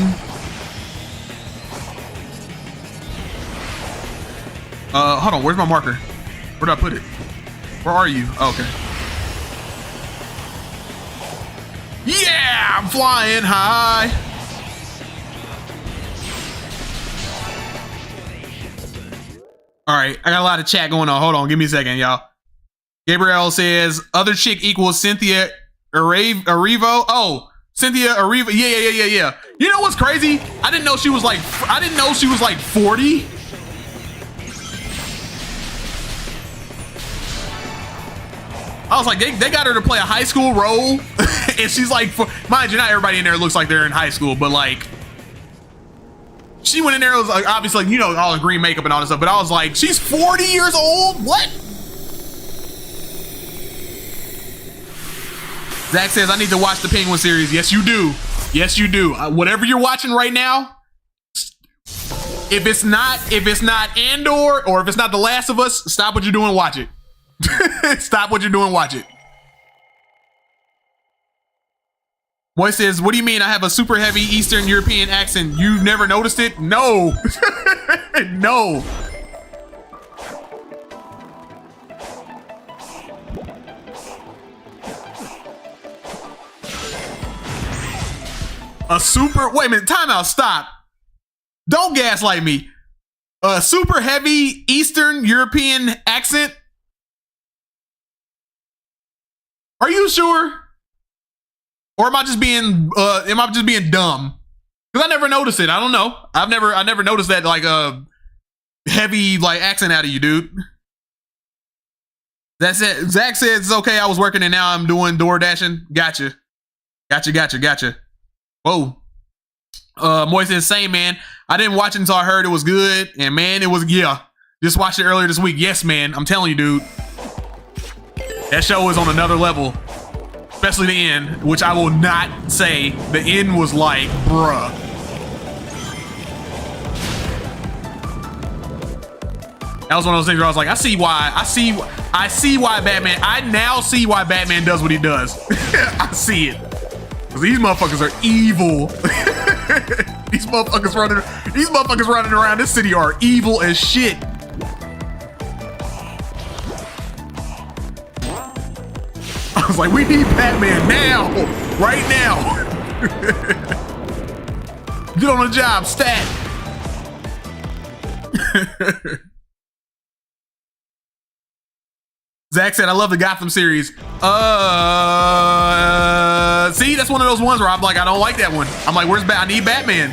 Hold on, where's my marker? Where did I put it? Where are you? Oh, okay. Yeah, I'm flying high. All right, I got a lot of chat going on. Hold on, give me a second, y'all. Gabriel says, other chick equals Cynthia Erivo. Oh, Cynthia Erivo. Yeah. You know what's crazy? I didn't know she was like 40. I was like, they got her to play a high school role. And she's like, mind you, not everybody in there looks like they're in high school, but like, she went in there, it was like, obviously, you know, all the green makeup and all this stuff, but I was like, she's 40 years old? What? Zach says, I need to watch the Penguin series. Yes, you do. Yes, you do. Whatever you're watching right now, if it's not Andor or if it's not The Last of Us, stop what you're doing and watch it. Stop what you're doing, watch it. Boy says, what do you mean I have a super heavy Eastern European accent? You've never noticed it? No. No. A super, wait a minute, time out, stop. Don't gaslight me. A super heavy Eastern European accent? Are you sure? Or am I just being dumb? Because I never noticed it. I don't know. I never noticed that like a heavy like accent out of you, dude. That's it. Zach says it's okay. I was working and now I'm doing door dashing. Gotcha. Whoa. Moy says, same man. I didn't watch it until I heard it was good. And man, it was, yeah. Just watched it earlier this week. Yes, man. I'm telling you, dude. That show is on another level. Especially the end, which I will not say. The end was like, bruh. That was one of those things where I was like, I see why Batman, I now see why Batman does what he does. I see it. Because these motherfuckers are evil. These motherfuckers running around this city are evil as shit. I was like, we need Batman now, right now. Get on the job, stat. Zach said, I love the Gotham series. See, that's one of those ones where I'm like, I don't like that one. I'm like, where's I need Batman.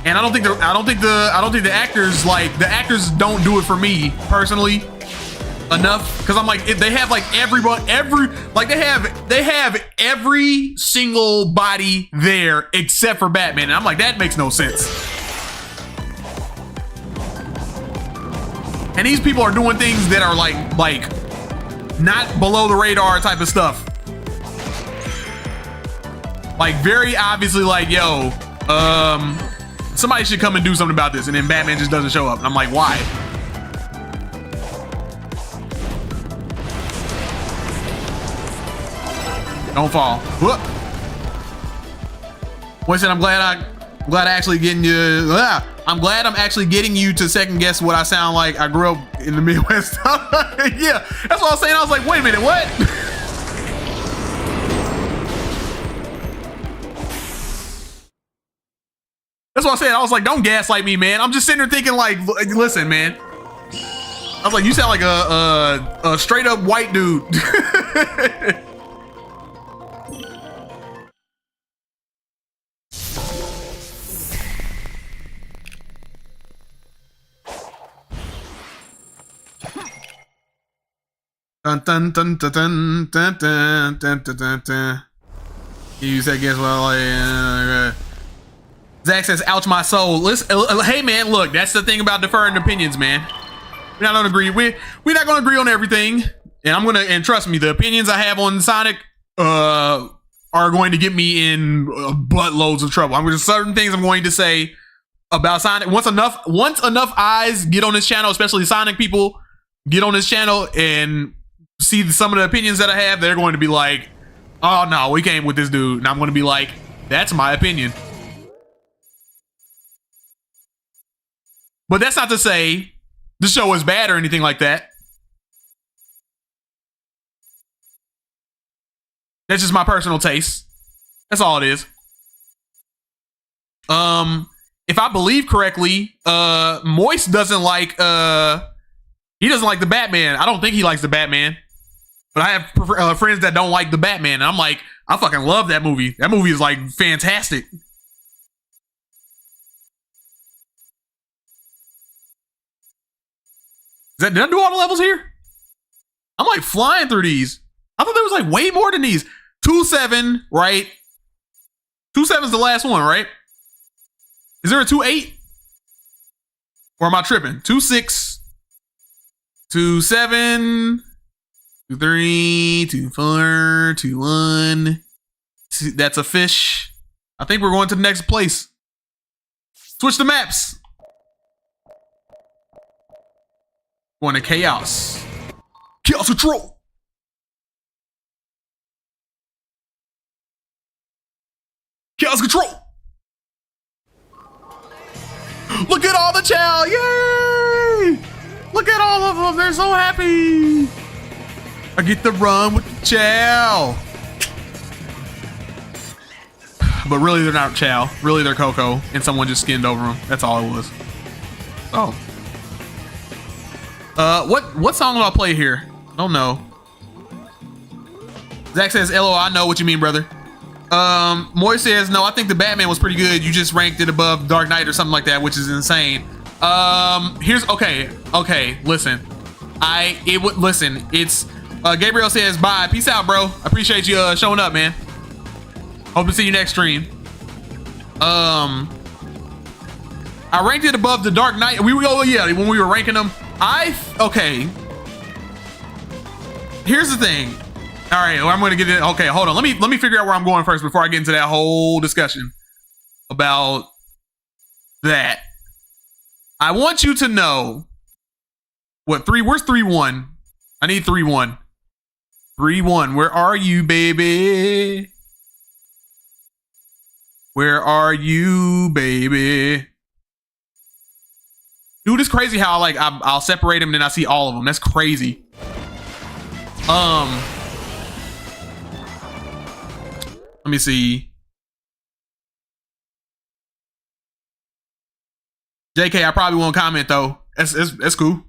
And I don't think the actors, like, the actors don't do it for me personally enough, because I'm like, they have like they have every single body there except for Batman, and I'm like, that makes no sense. And these people are doing things that are like not below the radar type of stuff, like very obviously like, yo, somebody should come and do something about this, and then Batman just doesn't show up, and I'm like, why? Don't fall. Whoop. Boy said, I'm glad I'm actually getting you. I'm glad I'm actually getting you to second guess what I sound like. I grew up in the Midwest. Yeah, that's what I was saying. I was like, wait a minute, what? That's what I said. I was like, don't gaslight me, man. I'm just sitting there thinking, like, listen, man. I was like, you sound like a straight up white dude. Dun dun dun dun dun dun dun dun dun dun. You said, guess what? Zach says, ouch my soul. Listen, hey man, look, that's the thing about deferring opinions, man. We're not gonna agree. We're not gonna agree on everything. And trust me, the opinions I have on Sonic are going to get me in buttloads of trouble. There's certain things I'm going to say about Sonic. Once enough eyes get on this channel, especially Sonic people, get on this channel and see some of the opinions that I have, they're going to be like, oh no, we came with this dude. And I'm going to be like, that's my opinion. But that's not to say the show is bad or anything like that. That's just my personal taste. That's all it is. If I believe correctly, Moist doesn't like, he doesn't like the Batman. I don't think he likes the Batman. But I have friends that don't like the Batman. And I'm like, I fucking love that movie. That movie is like fantastic. Did I do all the levels here? I'm like flying through these. I thought there was like way more than these. 2-7, right? 2-7 is the last one, right? Is there a 2-8? Or am I tripping? 2-6, 2-7, 2-3, 2-4, 2-1. That's a fish. I think we're going to the next place. Switch the maps. Going to Chaos. Chaos control. Chaos control. Look at all the chow. Yay! Look at all of them. They're so happy. I get to run with the chow. But really, they're not chow. Really, they're Coco, and someone just skinned over them. That's all it was. Oh. What song do I play here? I don't know. Zach says, "LO, I know what you mean, brother." Moy says, "No, I think the Batman was pretty good. You just ranked it above Dark Knight or something like that, which is insane." Here's okay. Listen, listen. It's Gabriel says, "Bye, peace out, bro. I appreciate you showing up, man. Hope to see you next stream." I ranked it above the Dark Knight. Yeah, when we were ranking them. Okay. Here's the thing. All right, I'm gonna get it. Okay, hold on. Let me figure out where I'm going first before I get into that whole discussion about that. I want you to know where's 3-1? I need 3-1. 3-1. Where are you, baby? Where are you, baby? Dude, it's crazy how I'll separate them and then I see all of them. That's crazy. Let me see. JK, I probably won't comment though. That's cool.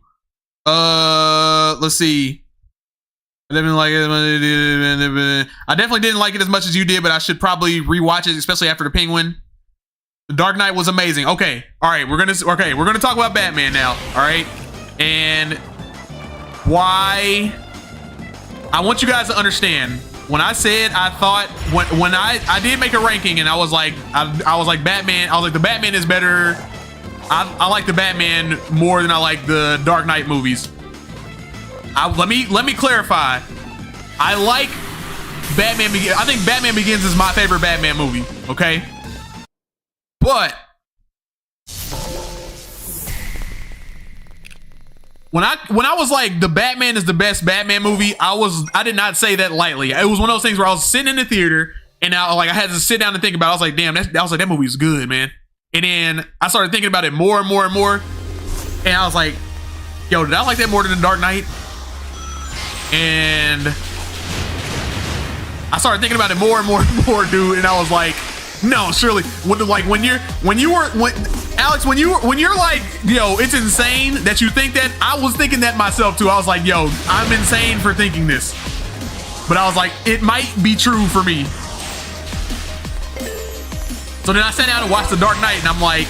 Let's see. I definitely didn't like it as much as you did, but I should probably rewatch it, especially after the Penguin. The Dark Knight was amazing. Okay, all right, we're gonna talk about Batman now. All right, and why? I want you guys to understand. When I said I thought when I did make a ranking and I was like Batman. I was like the Batman is better. I like the Batman more than I like the Dark Knight movies. Let me clarify. I like Batman. I think Batman Begins is my favorite Batman movie. Okay, but when I was like the Batman is the best Batman movie, I did not say that lightly. It was one of those things where I was sitting in the theater and I had to sit down and think about it. I was like, damn, that movie was good, man. And then I started thinking about it more and more and more, and I was like, yo, did I like that more than the Dark Knight? And I started thinking about it more and more and more, dude. And I was like, no, surely, when you're like, yo, it's insane that you think that. I was thinking that myself too. I was like, yo, I'm insane for thinking this. But I was like, it might be true for me. So then I sat down and watched The Dark Knight, and I'm like,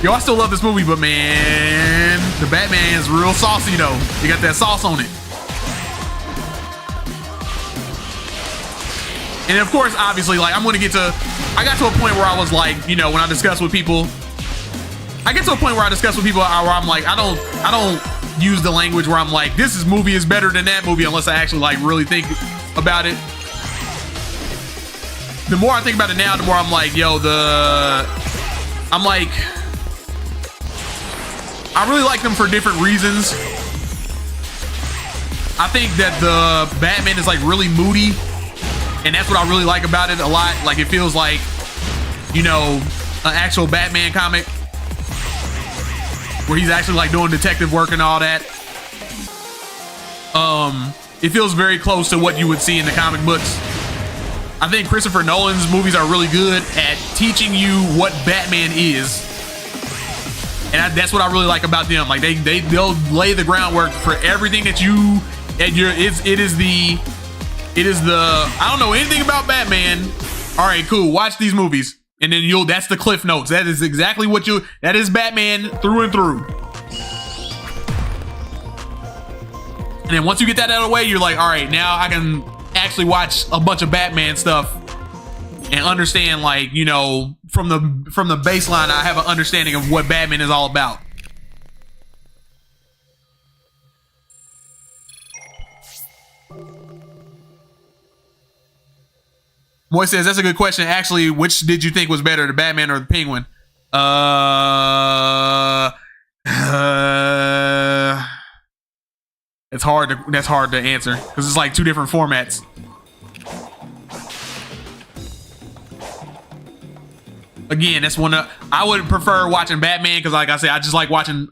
yo, I still love this movie, but man, the Batman is real saucy though. You got that sauce on it. And of course, obviously, like I got to a point where I was like, you know, when I discuss with people, where I'm like, I don't use the language where I'm like, this movie is better than that movie unless I actually like really think about it. The more I think about it now, the more I'm like, yo, I really like them for different reasons. I think that the Batman is like really moody, and that's what I really like about it a lot. Like it feels like, you know, an actual Batman comic where he's actually like doing detective work and all that. It feels very close to what you would see in the comic books. I think Christopher Nolan's movies are really good at teaching you what Batman is, and that's what I really like about them. Like they'll lay the groundwork for everything that you. And it is the I don't know anything about Batman. All right, cool. Watch these movies, and then that's the cliff notes. That is exactly that is Batman through and through. And then once you get that out of the way, you're like, all right, now I can actually watch a bunch of Batman stuff and understand, like, you know, from the baseline, I have an understanding of what Batman is all about. Moy says, that's a good question. Actually, which did you think was better, the Batman or the Penguin? That's That's hard to answer because it's like two different formats. Again, that's one I would prefer watching Batman because, like I said, I just like watching.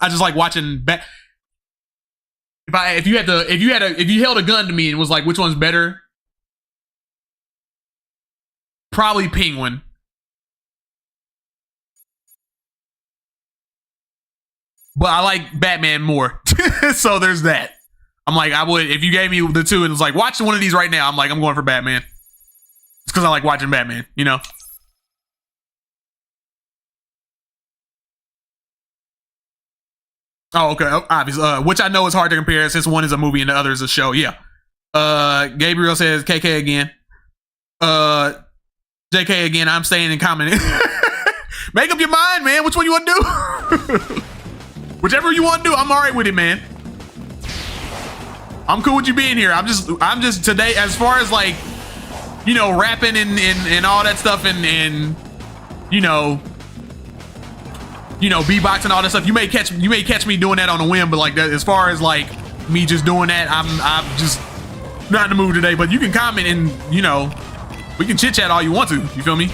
If you held a gun to me and was like, which one's better? Probably Penguin. But I like Batman more. So there's that. I'm like, I would, if you gave me the two and was like, watch one of these right now, I'm like, I'm going for Batman. It's because I like watching Batman, you know? Oh, okay. Obviously, which I know is hard to compare since one is a movie and the other is a show. Yeah. Gabriel says KK again. JK again. I'm staying and commenting. Make up your mind, man. Which one you want to do? Whichever you want to do, I'm all right with it, man. I'm cool with you being here. I'm just today, as far as like, you know, rapping and all that stuff and you know, beatbox and all that stuff. You may catch me doing that on a whim, but like that, as far as like me just doing that, I'm just not in the mood today. But you can comment and, you know, we can chit chat all you want to. You feel me?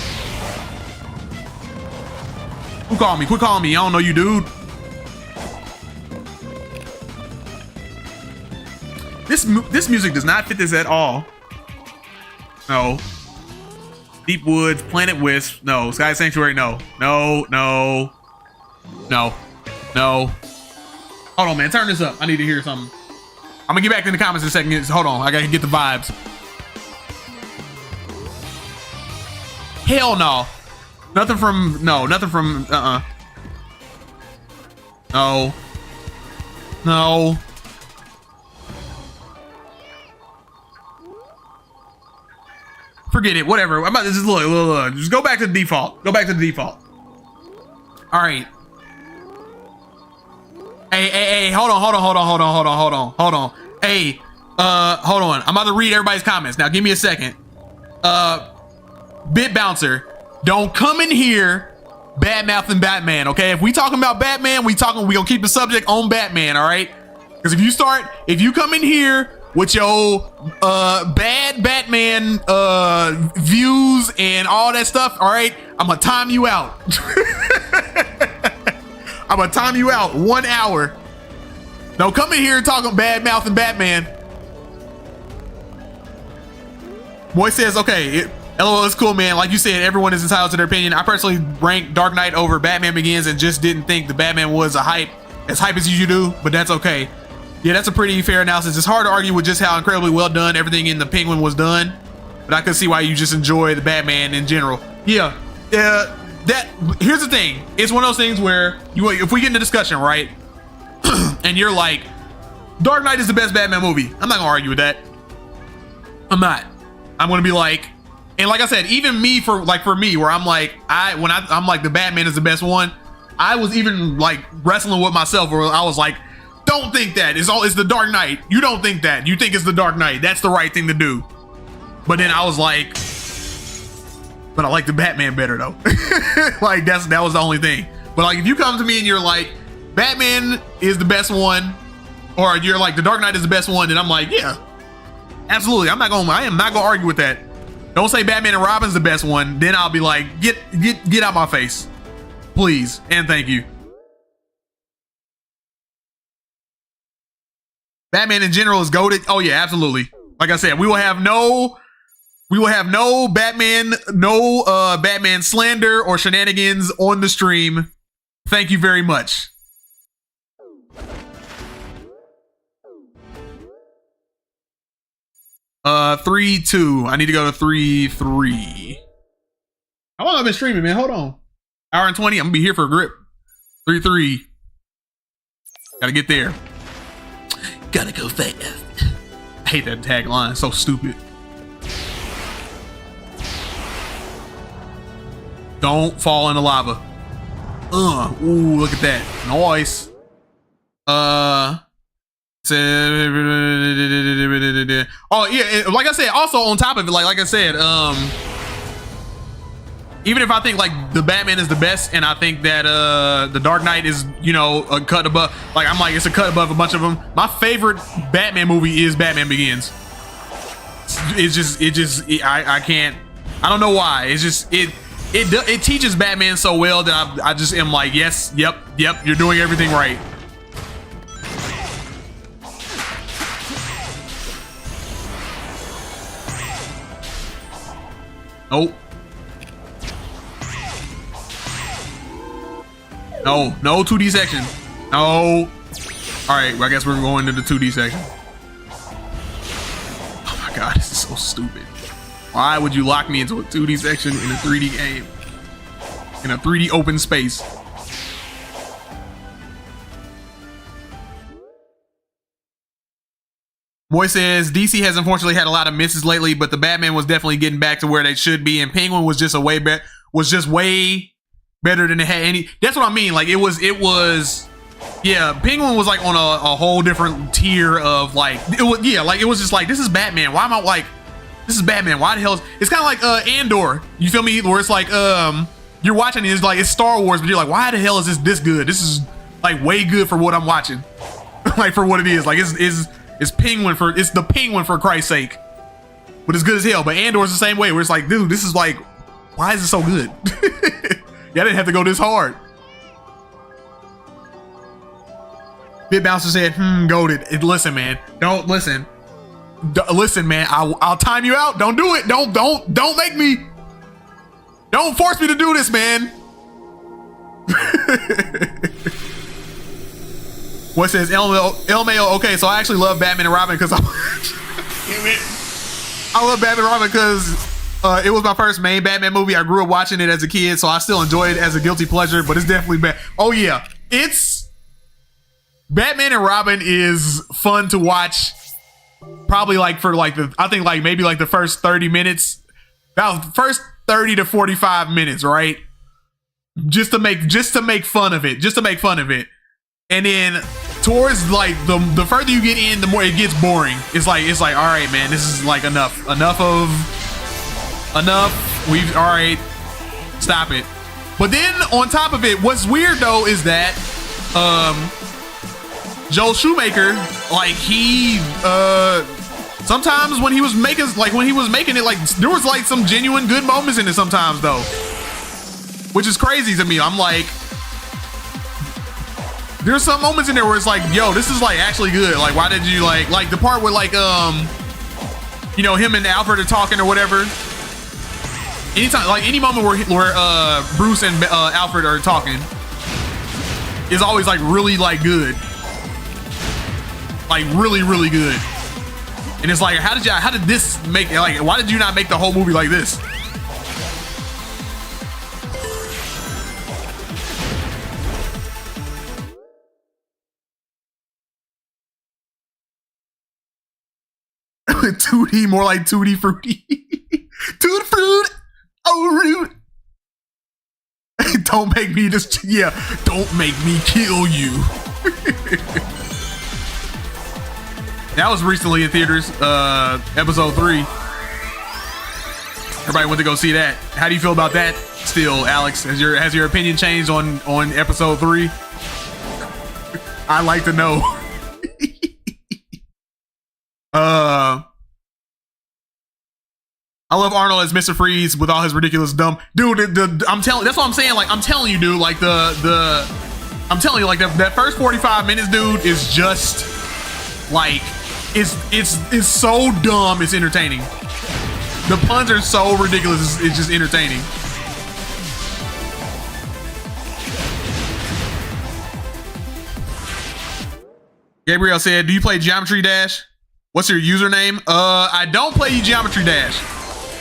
Who called me? Quit calling me. I don't know you, dude. This music does not fit this at all. No. Deep Woods, Planet Wisp. No. Sky Sanctuary. No. No. No. No. No. Hold on, man. Turn this up. I need to hear something. I'm gonna get back in the comments in a second. Hold on. I gotta get the vibes. Hell no. Nothing from. No. No. Forget it. Whatever. I'm about to just look. Just go back to the default. Go back to the default. All right. Hey, hold on. Hey, hold on. I'm about to read everybody's comments. Now, give me a second. Bit Bouncer, don't come in here bad-mouthing Batman, okay? If we talking about Batman, we gonna keep the subject on Batman, all right? Because if you come in here with your bad Batman views and all that stuff, all right, I'm gonna time you out. I'm gonna time you out 1 hour. Don't come in here talking bad-mouthing Batman. Boy says, okay, LOL, it's cool, man. Like you said, everyone is entitled to their opinion. I personally ranked Dark Knight over Batman Begins and just didn't think the Batman was as hype as you do, but that's okay. Yeah, that's a pretty fair analysis. It's hard to argue with just how incredibly well done everything in the Penguin was done, but I could see why you just enjoy the Batman in general. Yeah, here's the thing. It's one of those things where if we get into discussion, right, and you're like, Dark Knight is the best Batman movie, I'm not gonna argue with that. I'm not. I'm gonna be like, and like I said, even me for me, where I'm like, I'm like the Batman is the best one. I was even like wrestling with myself, where I was like, don't think that it's the Dark Knight. You don't think that. You think it's the Dark Knight. That's the right thing to do. But then I was like, but I like the Batman better though. Like that was the only thing. But like if you come to me and you're like, Batman is the best one, or you're like the Dark Knight is the best one, then I'm like, yeah, absolutely. I am not gonna argue with that. Don't say Batman and Robin's the best one. Then I'll be like, get out my face, please and thank you. Batman in general is goated. Oh yeah, absolutely. Like I said, we will have no Batman, Batman slander or shenanigans on the stream. Thank you very much. Three, 2. I need to go to 3, 3. How long have I been streaming, man? Hold on. Hour and 20. I'm gonna be here for a grip. 3, 3. Gotta get there. Gotta go fast. I hate that tagline. It's so stupid. Don't fall in the lava. Ooh, look at that. Nice. Oh yeah, like I said, also on top of it, like I said, even if I think like the Batman is the best, and I think that the Dark Knight is, you know, a cut above, like I'm like it's a cut above a bunch of them. My favorite Batman movie is Batman Begins. I can't, I don't know why. It's just it teaches Batman so well that I just am like, yes, yep, you're doing everything right. Nope. No 2D section. No. All right, well, I guess we're going to the 2D section. Oh my God, this is so stupid. Why would you lock me into a 2D section in a 3D game? In a 3D open space? Moy says, DC has unfortunately had a lot of misses lately, but the Batman was definitely getting back to where they should be, and Penguin was just way better than it had any. That's what I mean. Like it was, yeah, Penguin was like on a whole different tier of like, it was, yeah, like it was just like, this is Batman. Why am I like, this is Batman? Why the hell it's kind of like Andor, you feel me, where it's like you're watching it, it's like it's Star Wars, but you're like, why the hell is this good? This is like way good for what I'm watching. Like for what it is. Like it's Penguin for, it's the Penguin for Christ's sake, but it's good as hell. But Andor's the same way, where it's like, dude, this is like, why is it so good? Yeah, I didn't have to go this hard. Bit Bouncer said, goated. Listen, man. Don't listen. Listen, man. I'll time you out. Don't do it. Don't make me. Don't force me to do this, man. What says LMAO? Okay, so I actually love Batman and Robin because I love Batman and Robin because it was my first main Batman movie. I grew up watching it as a kid, so I still enjoy it as a guilty pleasure, but it's definitely bad. Oh yeah, it's Batman and Robin is fun to watch. Probably like for like I think like maybe like the first 30 minutes, about the first 30 to 45 minutes, right? Just to make fun of it. And then towards like the further you get in, the more it gets boring. It's like, all right, man, this is like enough. We've, all right, stop it. But then on top of it, what's weird though is that Joel Schumacher, like he sometimes when he was making it, like there was like some genuine good moments in it sometimes though, which is crazy to me. I'm like, there's some moments in there where it's like, yo, this is like actually good. Like, why did you like the part where like you know, him and Alfred are talking or whatever. Anytime, like any moment where Bruce and Alfred are talking is always like really like good, like really good. And it's like, how did this make, like, why did you not make the whole movie like this? Tutti, more like Tutti Frutti. Tutti Fruit. Oh, rude. Don't make me just, yeah, don't make me kill you. That was recently in theaters, episode 3. Everybody went to go see that. How do you feel about that still, Alex? Has your opinion changed on episode 3? I'd like to know. I love Arnold as Mr. Freeze with all his ridiculous dumb dude. I'm telling, that's what I'm saying. Like I'm telling you, dude. Like I'm telling you, like that first 45 minutes, dude, is just like it's so dumb. It's entertaining. The puns are so ridiculous. It's just entertaining. Gabriel said, "Do you play Geometry Dash? What's your username?" I don't play Geometry Dash.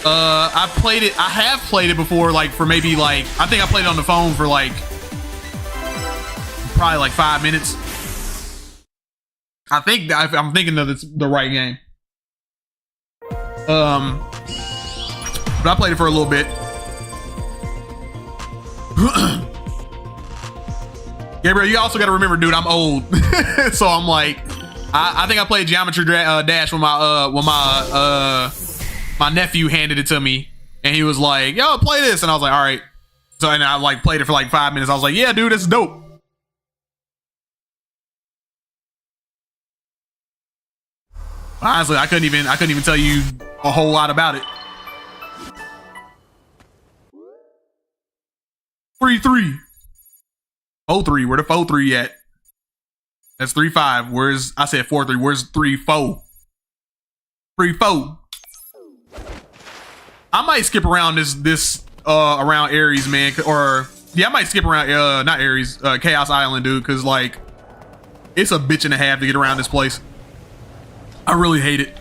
I have played it before, like for maybe like, I think I played it on the phone for like probably like 5 minutes. I think I'm thinking that it's the right game. But I played it for a little bit. Gabriel, you also got to remember, dude, I'm old. So I'm like, I think I played Geometry Dash when my nephew handed it to me, and he was like, "Yo, play this," and I was like, "All right." So and I like played it for like 5 minutes. I was like, "Yeah, dude, it's dope." Honestly, I couldn't even tell you a whole lot about it. 3-3. 0-3. Where the 4-3 at? That's 3-5. Where's I said 4-3. Where's 3-4? 3-4. I might skip around this around Ares, man, or yeah, I might skip around not Ares, Chaos Island, dude, because like it's a bitch and a half to get around this place. I really hate it.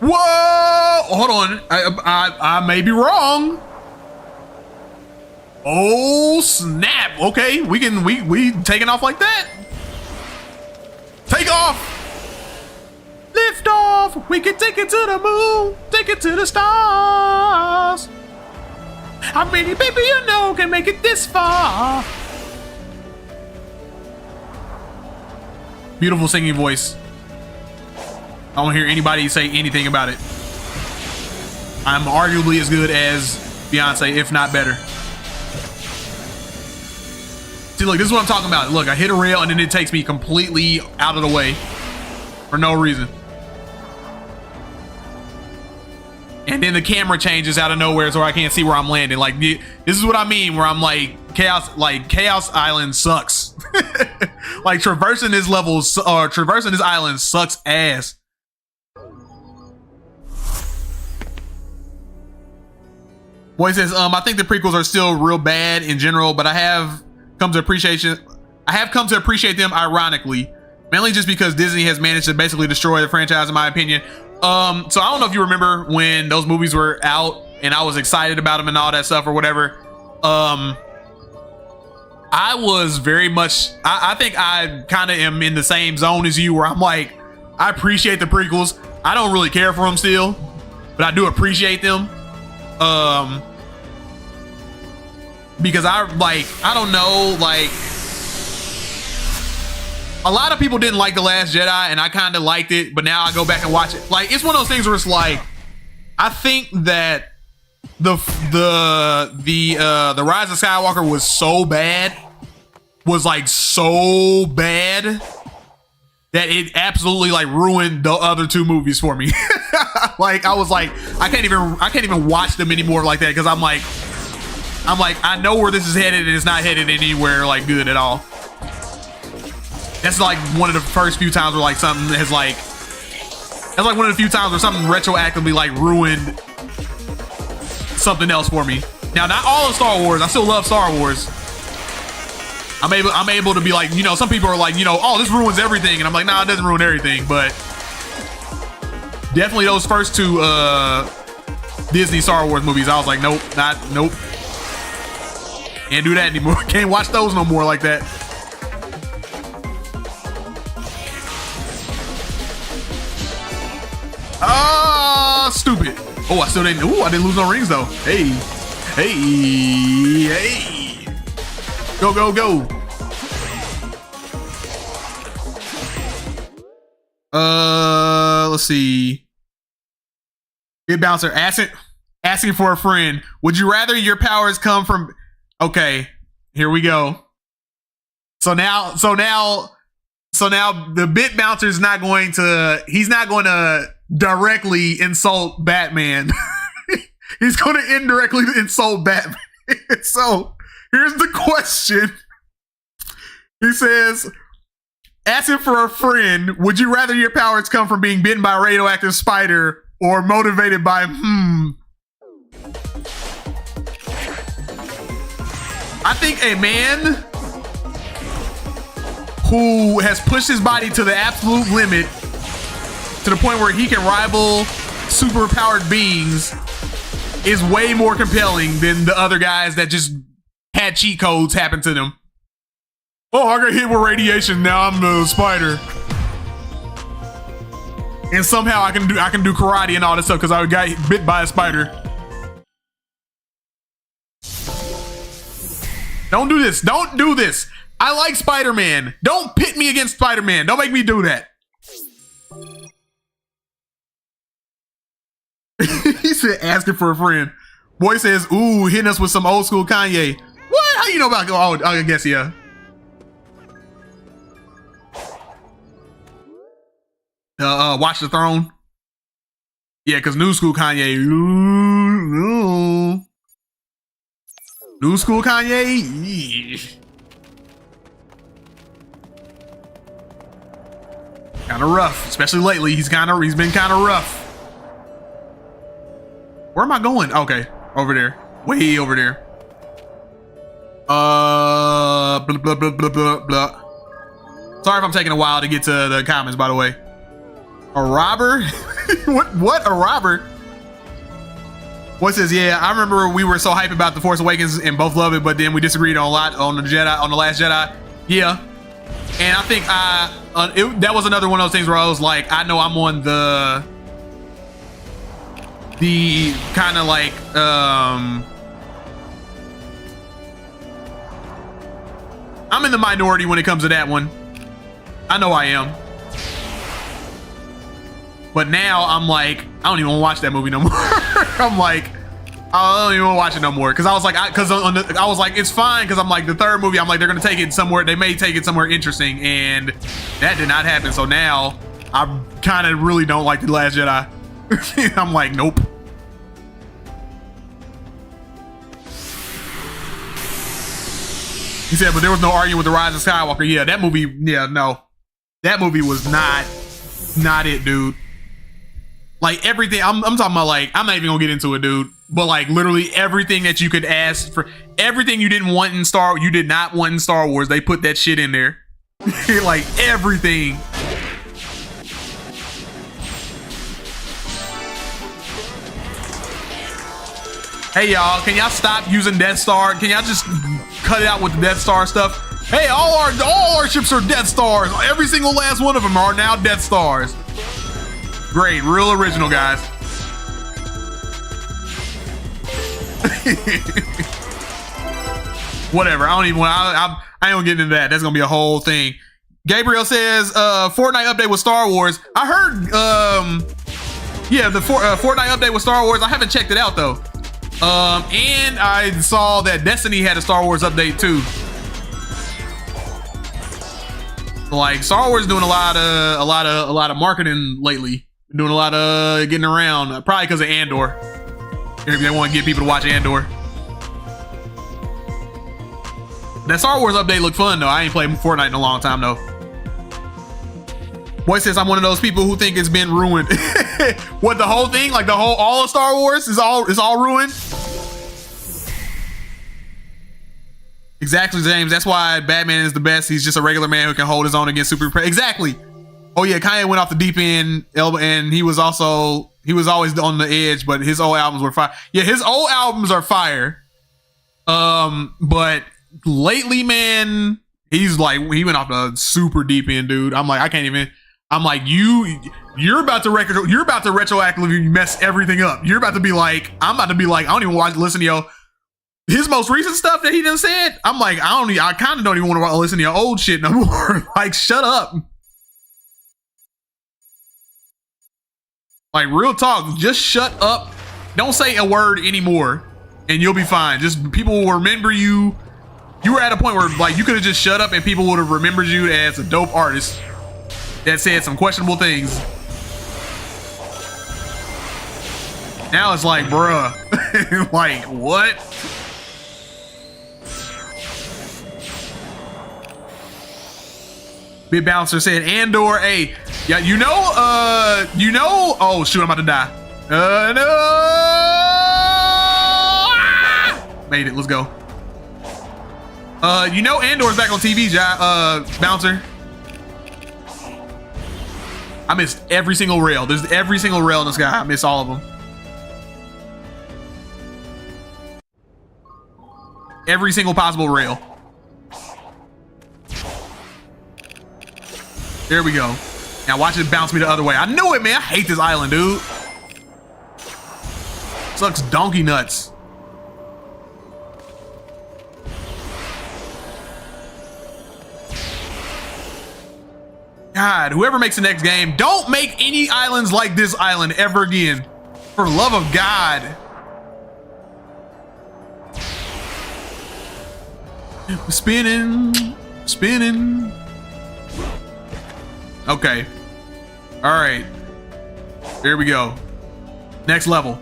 Whoa! Hold on, I may be wrong. Oh snap! Okay, we taking off like that. Take off. Lift off. We can take it to the moon. Take it to the stars. How many people you know can make it this far? Beautiful singing voice. I don't hear anybody say anything about it. I'm arguably as good as Beyonce, if not better. See, look, this is what I'm talking about. Look, I hit a rail and then it takes me completely out of the way for no reason. And then the camera changes out of nowhere so I can't see where I'm landing. Like, this is what I mean, where I'm like, Chaos Island sucks. Like, traversing this level, or traversing this island sucks ass. Boy says, I think the prequels are still real bad in general, but I have come to appreciate them ironically, mainly just because Disney has managed to basically destroy the franchise, in my opinion. So I don't know if you remember when those movies were out and I was excited about them and all that stuff or whatever. I was very much, I think I kind of am in the same zone as you, where I'm like, I appreciate the prequels. I don't really care for them still, but I do appreciate them. Because I don't know, like, a lot of people didn't like The Last Jedi and I kind of liked it, but now I go back and watch it. Like, it's one of those things where it's like, I think that the Rise of Skywalker was so bad that it absolutely like ruined the other two movies for me. Like, I was like, I can't even watch them anymore like that, because I'm like, I know where this is headed and it's not headed anywhere like good at all. That's like one of the first few times where like something has like, that's like one of the few times where something retroactively like ruined something else for me. Now, not all of Star Wars. I still love Star Wars. I'm able to be like, you know, some people are like, you know, oh, this ruins everything, and I'm like, nah, it doesn't ruin everything, but definitely those first two Disney Star Wars movies, I was like, nope. Can't do that anymore. Can't watch those no more like that. Ah, stupid. Oh, I still didn't. Ooh, I didn't lose no rings though. Hey. Go, go, go. Let's see. Big Bouncer asking for a friend. Would you rather your powers come from? Okay, here we go. So now the Bit Bouncer is not going to. He's not going to directly insult Batman. He's going to indirectly insult Batman. So here's the question. He says, asking for a friend, would you rather your powers come from being bitten by a radioactive spider or motivated by I think a man who has pushed his body to the absolute limit, to the point where he can rival superpowered beings, is way more compelling than the other guys that just had cheat codes happen to them. Oh, I got hit with radiation. Now I'm the spider, and somehow I can do karate and all this stuff because I got bit by a spider. Don't do this. Don't do this. I like Spider-Man. Don't pit me against Spider-Man. Don't make me do that. He said asking for a friend. Boy says, ooh, hitting us with some old school Kanye. What? How you know about? Oh, I guess yeah. Watch the Throne. Yeah, because new school Kanye. Ooh. New school Kanye. Kind of rough, especially lately. He's been kind of rough. Where am I going? Okay, over there, way over there. Blah, blah, blah, blah, blah, blah. Sorry if I'm taking a while to get to the comments, by the way. A robber? What? A robber? What says, yeah, I remember we were so hyped about The Force Awakens and both love it, but then we disagreed on a lot on The Last Jedi. Yeah. And I think that was another one of those things where I was like, I know I'm on the kind of like, I'm in the minority when it comes to that one. I know I am. But now I'm like, I don't even want to watch that movie no more. I'm like, I don't even want to watch it no more. Cause I was like, I was like, it's fine. Cause I'm like, the third movie, I'm like, they're going to take it somewhere. They may take it somewhere interesting. And that did not happen. So now I kind of really don't like The Last Jedi. I'm like, nope. He said, but there was no arguing with The Rise of Skywalker. Yeah, that movie, yeah, no. That movie was not it, dude. Like everything, I'm talking about like, I'm not even gonna get into it, dude. But like literally everything that you could ask for, everything you did not want in Star Wars, they put that shit in there. Like everything. Hey y'all, can y'all stop using Death Star? Can y'all just cut it out with the Death Star stuff? Hey, all our ships are Death Stars. Every single last one of them are now Death Stars. Great, real original, guys. Whatever. I ain't gonna get into that. That's gonna be a whole thing. Gabriel says, Fortnite update with Star Wars. I heard, yeah, the Fortnite update with Star Wars. I haven't checked it out though. And I saw that Destiny had a Star Wars update too. Like Star Wars doing a lot of marketing lately. Doing a lot of getting around, probably because of Andor. If they want to get people to watch Andor. That Star Wars update looked fun though. I ain't played Fortnite in a long time though. Boy says I'm one of those people who think it's been ruined. What, the whole thing? Like all of Star Wars is all ruined? Exactly, James. That's why Batman is the best. He's just a regular man who can hold his own against super. Exactly. Oh yeah, Kanye went off the deep end, and he was always on the edge, but his old albums were fire. Yeah, his old albums are fire. But lately, man, he went off the super deep end, dude. I'm like, I can't even. I'm like, you're about to retroactively mess everything up. You're about to be like, I'm about to be like, I don't even listen to yo. His most recent stuff that he done said, I'm like, I kind of don't even want to listen to your old shit no more. Like, shut up. Like, real talk, just shut up. Don't say a word anymore, and you'll be fine. Just people will remember you. You were at a point where like you could have just shut up, and people would have remembered you as a dope artist that said some questionable things. Now it's like, bruh, like what? Big Bouncer said, Andor, hey, yeah, you know, oh shoot, I'm about to die. No! Made it, let's go. You know Andor's back on TV, Bouncer. I missed every single rail. There's every single rail in the sky. I missed all of them. Every single possible rail. There we go. Now watch it bounce me the other way. I knew it, man. I hate this island, dude. Sucks donkey nuts. God, whoever makes the next game, don't make any islands like this island ever again. For the love of God. Spinning. Spinning. Okay. All right. Here we go. Next level.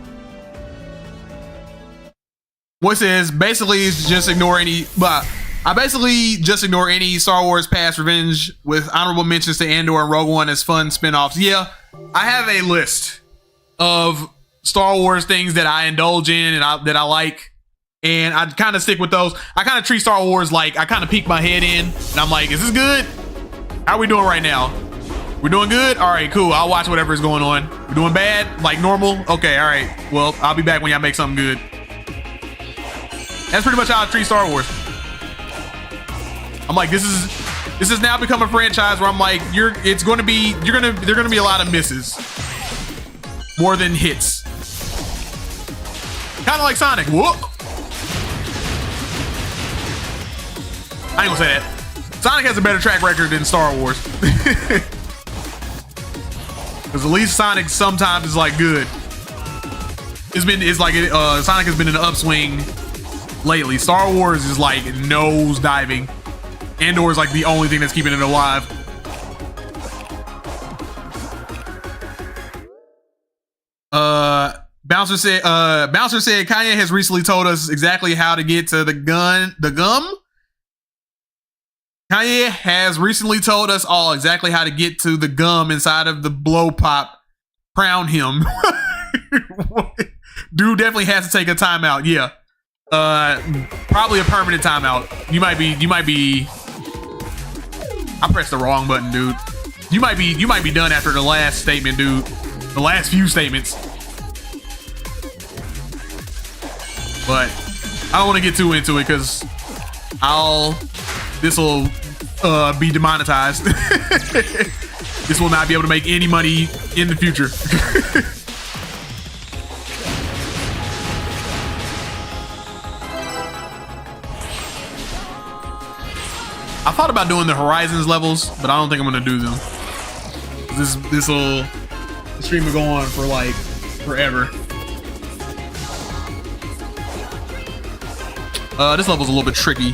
What it says, basically just ignore any, but I basically just ignore any Star Wars Past Revenge with honorable mentions to Andor and Rogue One as fun spin-offs. Yeah, I have a list of Star Wars things that I indulge in and that I like, and I kind of stick with those. I kind of treat Star Wars like I kind of peek my head in, and I'm like, is this good? How are we doing right now? We're doing good? All right, cool. I'll watch whatever is going on. We're doing bad? Like normal? Okay, all right. Well, I'll be back when y'all make something good. That's pretty much how I treat Star Wars. I'm like, this is now become a franchise where I'm like, they're gonna be a lot of misses. More than hits. Kind of like Sonic. Whoop. I ain't gonna say that. Sonic has a better track record than Star Wars. Because at least Sonic sometimes is like good. Sonic has been in an upswing lately. Star Wars is like nose diving. Andor is like the only thing that's keeping it alive. Bouncer said Kanye has recently told us exactly how to get to the gum. Kanye has recently told us all exactly how to get to the gum inside of the blow pop. Crown him. Dude definitely has to take a timeout. Yeah. Probably a permanent timeout. You might be I pressed the wrong button, dude. You might be done after the last statement, dude. The last few statements. But I don't want to get too into it because this will be demonetized. This will not be able to make any money in the future. I thought about doing the Horizons levels, but I don't think I'm gonna do them. The stream will go on for like forever. This level's a little bit tricky.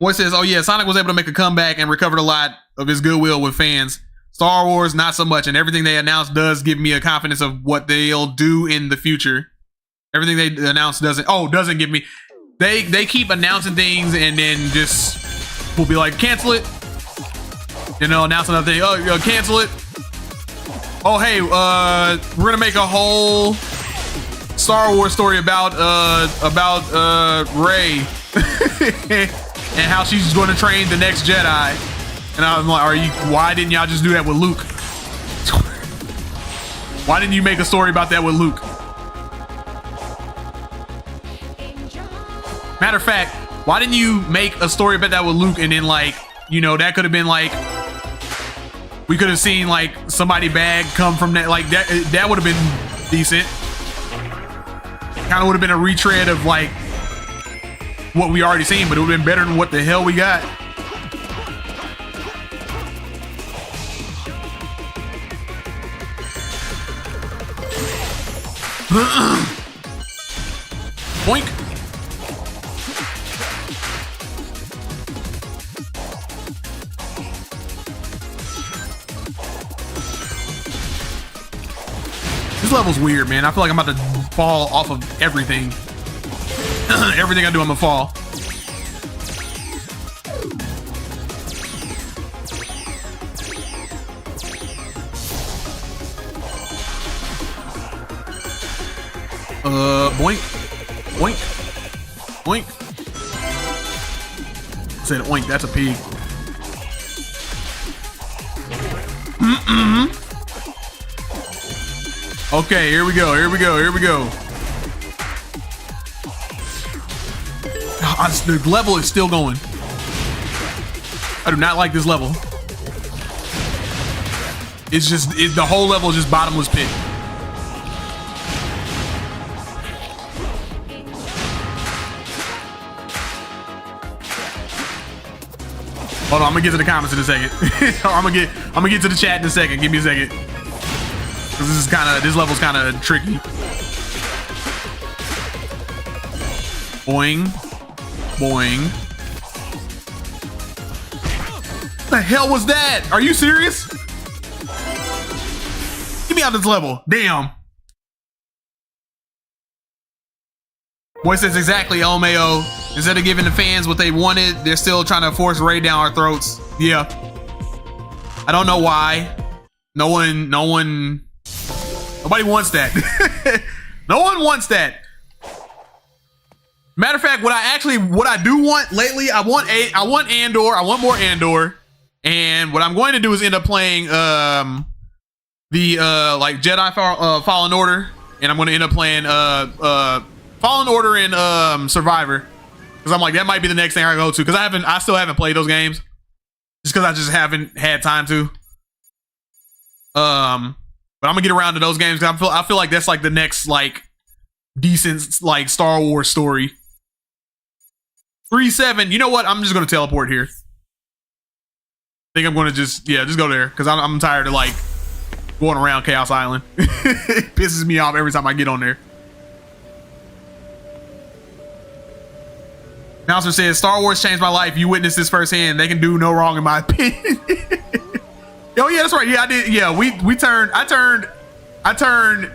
Boy says, oh yeah, Sonic was able to make a comeback and recovered a lot of his goodwill with fans. Star Wars, not so much, and everything they announced does give me a confidence of what they'll do in the future. Everything they announce doesn't give me. They keep announcing things and then just will be like, cancel it. Then they'll announce another thing. Oh, cancel it. Oh, hey, we're gonna make a whole Star Wars story about Rey and how she's going to train the next Jedi. And I'm like, why didn't y'all just do that with Luke? Why didn't you make a story about that with Luke? Matter of fact, why didn't you make a story about that with Luke and then that could have been like, we could have seen like somebody bad come from that, like that would have been decent. Kind of would have been a retread of like what we already seen, but it would have been better than what the hell we got. Boink. This level's weird, man. I feel like I'm about to fall off of everything. Everything I do, I'm gonna fall. Boink. Boink. Boink. I said oink, that's a pig. Okay, here we go. The level is still going. I do not like this level. It's just, the whole level is just bottomless pit. Hold on, I'm gonna get to the comments in a second. I'm gonna get to the chat in a second. Give me a second. Cause this level's kind of tricky. Boing, boing. What the hell was that? Are you serious? Get me out of this level. Damn. Boy says exactly, LMAO. Instead of giving the fans what they wanted, they're still trying to force raid down our throats. Yeah. I don't know why. Nobody wants that. No one wants that. Matter of fact, what I do want lately, I want Andor. I want more Andor. And what I'm going to do is end up playing the like Jedi Fallen Order, and I'm going to end up playing Fallen Order and Survivor, because I'm like, that might be the next thing I go to, because I still haven't played those games, just because I just haven't had time to. But I'm gonna get around to those games, because I feel like that's like the next like decent like Star Wars story. 3-7. You know what? I'm just gonna teleport here. I think I'm gonna just go there, because I'm tired of like going around Chaos Island. It pisses me off every time I get on there. Announcer says, Star Wars changed my life. You witnessed this firsthand. They can do no wrong in my opinion. Oh yeah, that's right. Yeah, I did. Yeah, I turned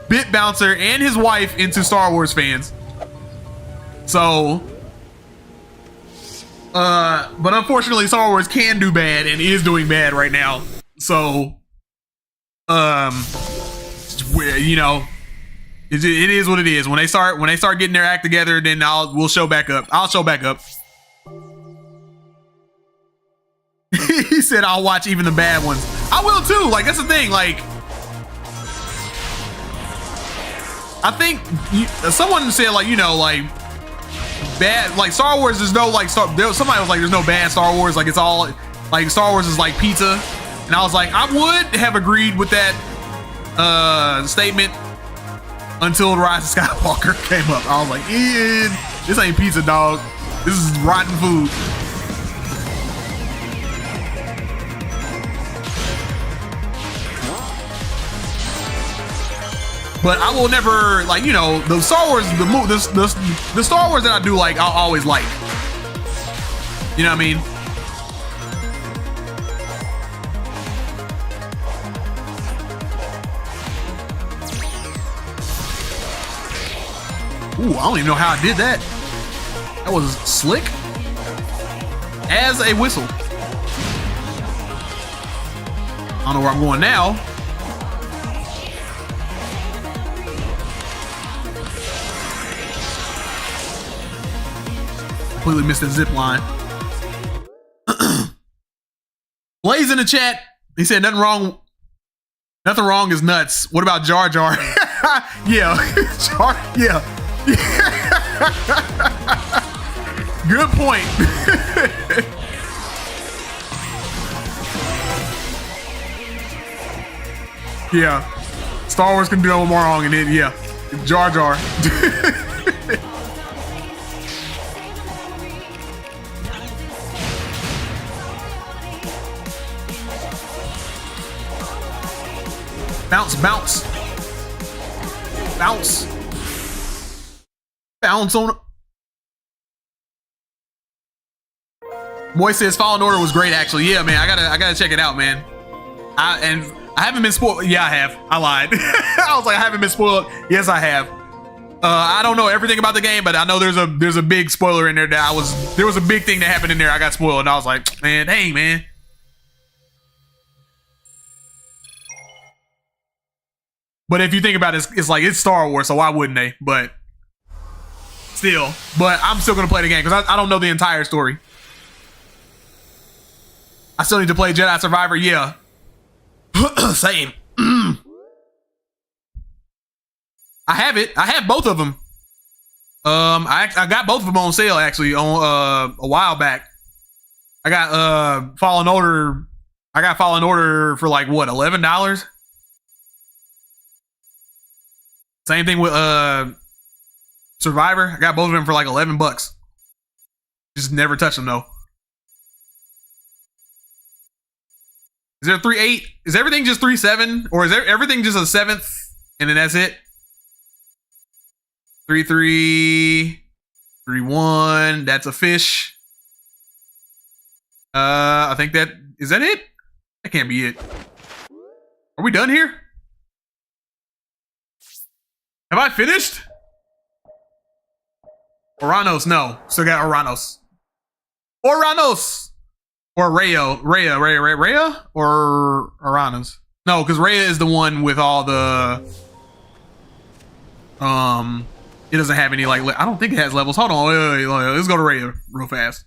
Bit Bouncer and his wife into Star Wars fans. So, but unfortunately, Star Wars can do bad and is doing bad right now. So, you know, it is what it is. When they start getting their act together, then we'll show back up. I'll show back up. He said, I'll watch even the bad ones. I will too. Like, that's the thing. Like, I think someone said, like, you know, like, bad, like Star Wars, there's no like somebody was like, there's no bad Star Wars, like it's all like Star Wars is like pizza. And I was like, I would have agreed with that statement until Rise of Skywalker came up. I was like, this ain't pizza, dog. This is rotten food. But I will never, like, you know, the Star Wars, the Star Wars that I do like, I'll always like. You know what I mean? Ooh, I don't even know how I did that. That was slick as a whistle. I don't know where I'm going now. Completely missed the zip line. Blaze in the chat. He said nothing wrong is nuts. What about Jar Jar? Yeah. Yeah. Good point. Yeah. Star Wars can do no more wrong, and then yeah. Jar Jar. Bounce, bounce. Bounce. Bounce on. Moy says Fallen Order was great, actually. Yeah, man, I gotta check it out, man. I haven't been spoiled. Yeah, I have. I lied. I was like, I haven't been spoiled. Yes, I have. I don't know everything about the game, but I know there's a big spoiler in there that there was a big thing that happened in there. I got spoiled, and I was like, man, dang, man. But if you think about it, it's like, it's Star Wars, so why wouldn't they? But still, I'm still gonna play the game because I don't know the entire story. I still need to play Jedi Survivor. Yeah. Same. I have it. I have both of them. I got both of them on sale actually on a while back. I got Fallen Order. I got Fallen Order for like what, $11? Same thing with Survivor. I got both of them for like $11. Just never touch them though. Is there 3-8? Is everything just 3-7? Or is there everything just a 7th and then that's it? 3-3, 3-1. That's a fish. I think that is that it? That can't be it. Are we done here? Have I finished? Oranos, no. Still got Oranos. Oranos! Or Rhea or Oranos? No, because Rhea is the one with all the it doesn't have any like I don't think it has levels. Hold on, wait, let's go to Rhea real fast.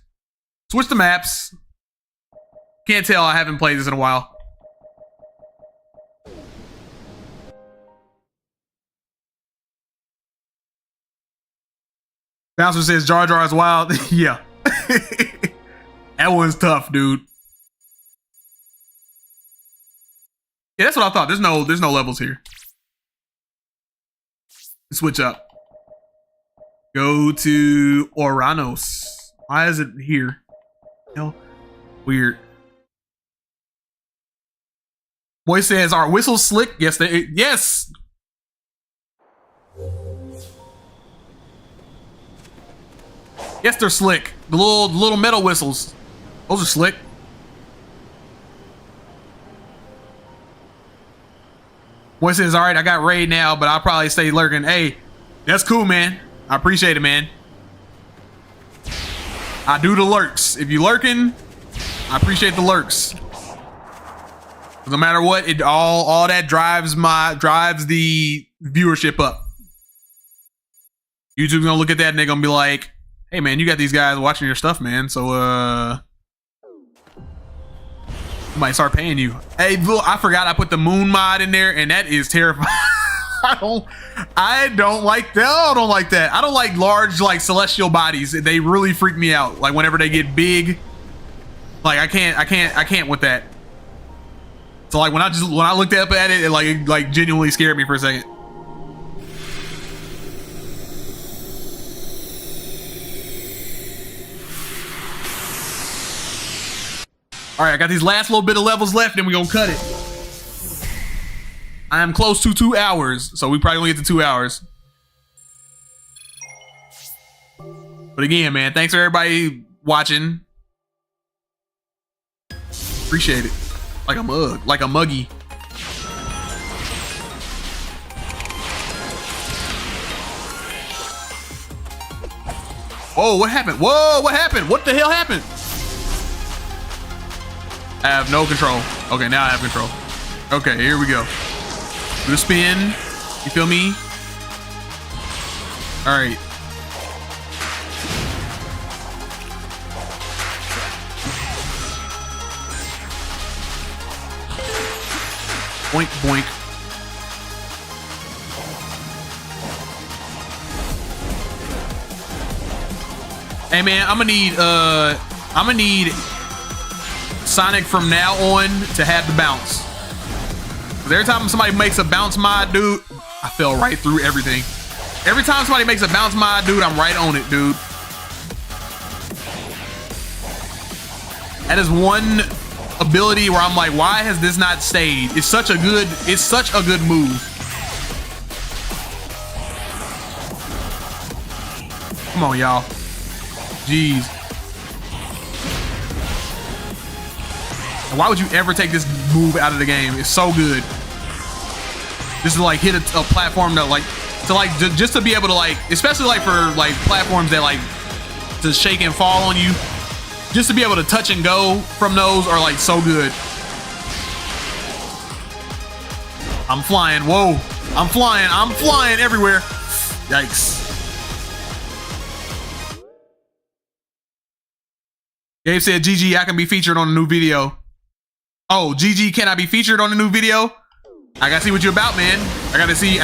Switch the maps. Can't tell, I haven't played this in a while. Bouncer says Jar Jar is wild. Yeah. That one's tough, dude. Yeah, that's what I thought. There's no levels here. Switch up. Go to Oranos. Why is it here? No. Weird. Boy says, "Are whistles slick?" Yes, yes. Yes, they're slick. The little metal whistles. Those are slick. Boy says, "All right, I got raid now, but I'll probably stay lurking." Hey, that's cool, man. I appreciate it, man. I do the lurks. If you lurking, I appreciate the lurks. No matter what, it all that drives the viewership up. YouTube's gonna look at that and they're gonna be like, "Hey man, you got these guys watching your stuff, man. So we might start paying you." Hey, I forgot I put the moon mod in there, and that is terrifying. I don't like that. I don't like that. I don't like large like celestial bodies. They really freak me out. Like whenever they get big, like I can't with that. So like when I looked up at it, it like genuinely scared me for a second. All right, I got these last little bit of levels left, and we're gonna cut it. I am close to 2 hours, so we probably only get to 2 hours. But again, man, thanks for everybody watching. Appreciate it. Like a muggy. Whoa, what happened? Whoa, what happened? What the hell happened? I have no control. Okay, now I have control. Okay, here we go. Do the spin. You feel me? All right. Boink, boink. Hey man, I'm gonna need Sonic from now on to have the bounce. Every time somebody makes a bounce mod, dude, I fell right through everything. Every time somebody makes a bounce mod, dude, I'm right on it, dude. That is one ability where I'm like, why has this not stayed? It's such a good move. Come on, y'all. Jeez. Why would you ever take this move out of the game? It's so good. Just to like hit a platform that like just to be able to like, especially like for like platforms that like to shake and fall on you, just to be able to touch and go from those are like so good. I'm flying. Whoa. I'm flying everywhere. Yikes. Gabe said, GG, I can be featured on a new video. Oh, GG, can I be featured on a new video? I gotta see what you're about, man. I gotta see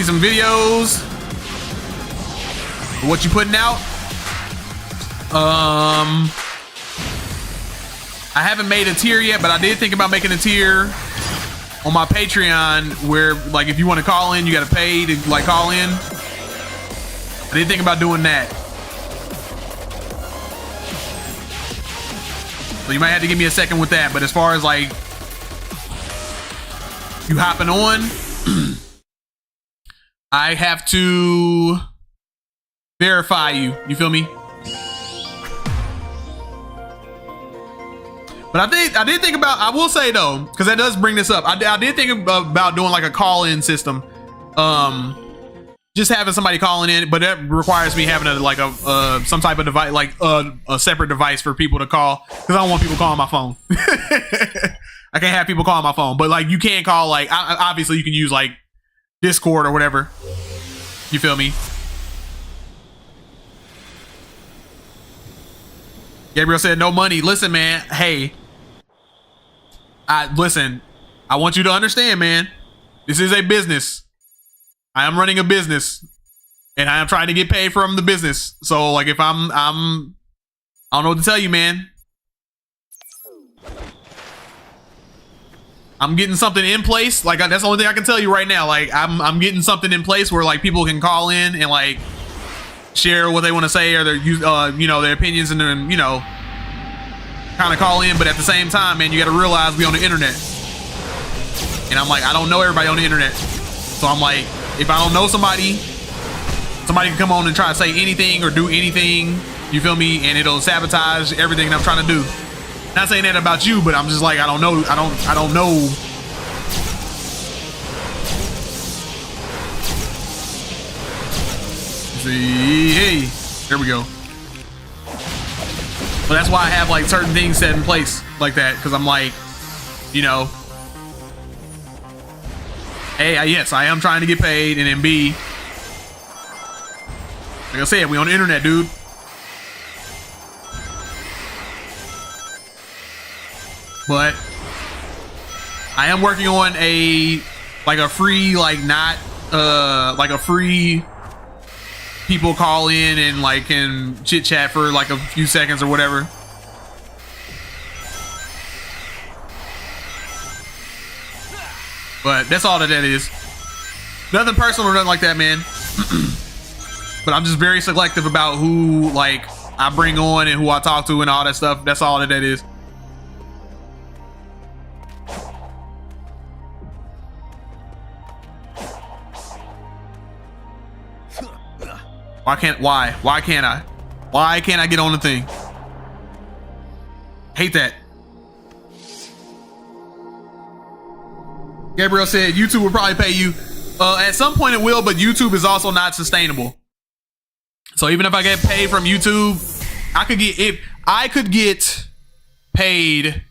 some videos. What you putting out? I haven't made a tier yet, but I did think about making a tier on my Patreon where like if you want to call in, you gotta pay to like call in. I did think about doing that. So you might have to give me a second with that. But as far as like you hopping on, I have to verify you. You feel me? But I did think about, I will say though, because that does bring this up. I did think about doing like a call-in system. Just having somebody calling in, but that requires me having some type of device, like a separate device for people to call, because I don't want people calling my phone. I can't have people calling my phone, but like you can call, like obviously you can use like Discord or whatever. You feel me? Gabriel said no money. Listen, man. Hey, listen. I want you to understand, man. This is a business. I am running a business, and I am trying to get paid from the business. So, like, if I don't know what to tell you, man. I'm getting something in place. Like, that's the only thing I can tell you right now. Like, I'm getting something in place where like people can call in and like share what they want to say or their their opinions, and then kind of call in. But at the same time, man, you got to realize we on the internet, and I'm like, I don't know everybody on the internet, so I'm like, if I don't know somebody can come on and try to say anything or do anything, you feel me, and it'll sabotage everything that I'm trying to do. Not saying that about you, but I'm just like, I don't know. I don't know. See, hey, there we go. But that's why I have like certain things set in place like that, because I'm like, A, yes, I am trying to get paid, and then B, like I said, we on the internet, dude. But I am working on a free, a free people call in and like can chit chat for like a few seconds or whatever. But that's all that is. Nothing personal or nothing like that, man. But I'm just very selective about who like I bring on and who I talk to and all that stuff. That's all that is. Why can't I get on the thing? Hate that. Gabriel said YouTube will probably pay you. At some point it will, but YouTube is also not sustainable. So even if I get paid from YouTube, I could get paid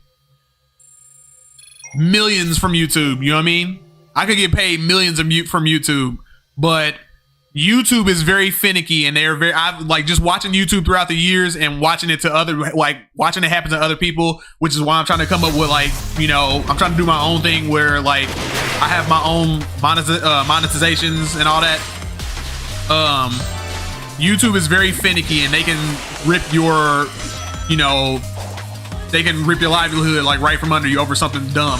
millions from YouTube. You know what I mean? I could get paid millions from YouTube, but YouTube is very finicky, and I've like just watching YouTube throughout the years and watching it watching it happen to other people, which is why I'm trying to come up with I'm trying to do my own thing where like I have my own monetizations and all that. YouTube is very finicky, and they can rip your livelihood like right from under you over something dumb.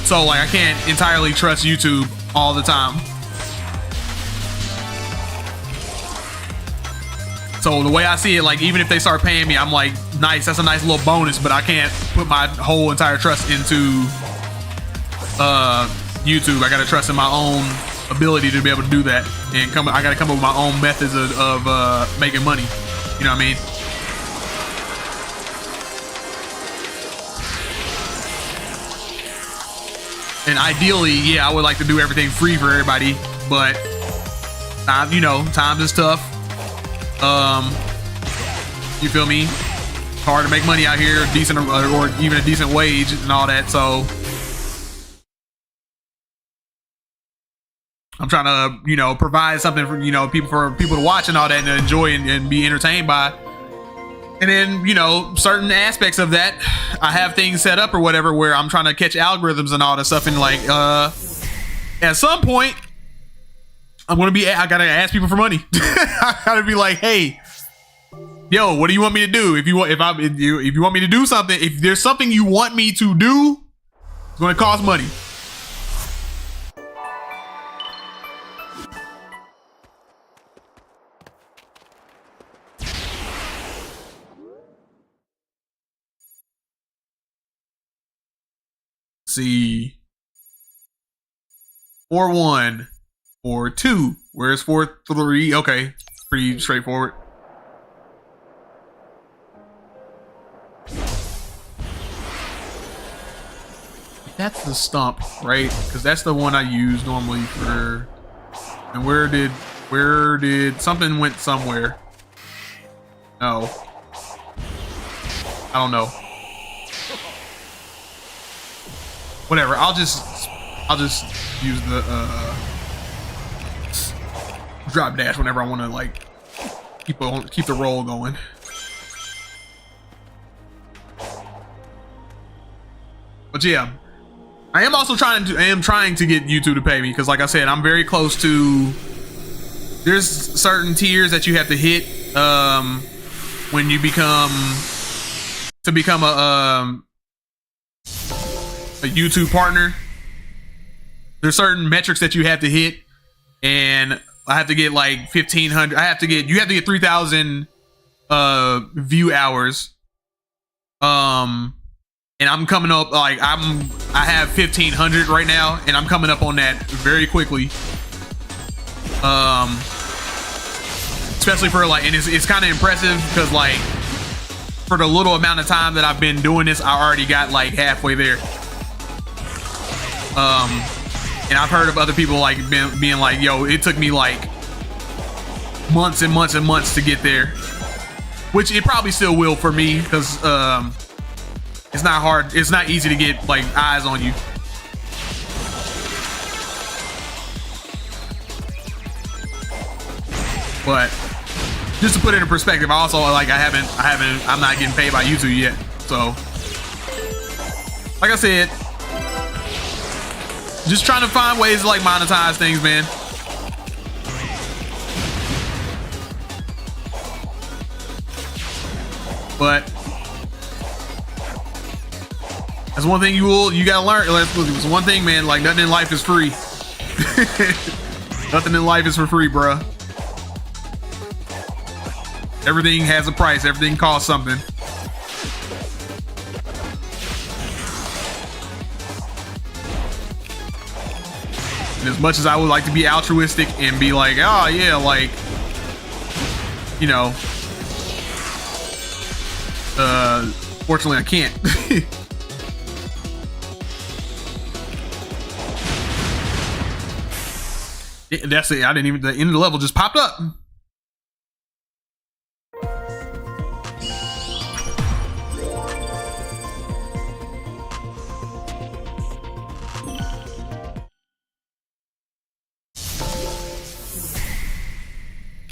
So like I can't entirely trust YouTube all the time. So the way I see it, like even if they start paying me, I'm like, nice, that's a nice little bonus, but I can't put my whole entire trust into YouTube. I gotta trust in my own ability to be able to do that, and I gotta come up with my own methods of making money. You know what I mean? And ideally, yeah, I would like to do everything free for everybody, but times is tough. You feel me? It's hard to make money out here, decent or even a decent wage and all that. So I'm trying to, provide something for people to watch and all that, and to enjoy and be entertained by. And then, certain aspects of that, I have things set up or whatever where I'm trying to catch algorithms and all that stuff. And like, at some point, I gotta ask people for money. I gotta be like, hey, yo, what do you want me to do? If you want me to do something, if there's something you want me to do, it's gonna cost money. see. 4-1, 4-2. Where's 4-3? Okay, pretty straightforward. That's the stump, right? Because that's the one I use normally for. And where did something went somewhere? No, I don't know. Whatever. I'll just use the drop dash whenever I want to like keep the roll going. But yeah, I am also trying to get YouTube to pay me because, like I said, I'm very close to. There's certain tiers that you have to hit when you become a YouTube partner. There's certain metrics that you have to hit, and I have to get like 1,500. You have to get 3,000 view hours. And I'm coming up like I have 1,500 right now, and I'm coming up on that very quickly. Especially for like, and it's kind of impressive because like for the little amount of time that I've been doing this, I already got like halfway there. And I've heard of other people like being like, yo, it took me like months and months and months to get there, which it probably still will for me because it's not hard. It's not easy to get like eyes on you. But just to put it in perspective, I also like I'm not getting paid by YouTube yet. So like I said, just trying to find ways to like monetize things, man. But that's one thing you gotta learn. It's one thing, man. Like nothing in life is free. Nothing in life is for free, bruh. Everything has a price. Everything costs something. And as much as I would like to be altruistic and be like, oh yeah, like, you know, fortunately I can't. That's it. I didn't even, the end of the level just popped up.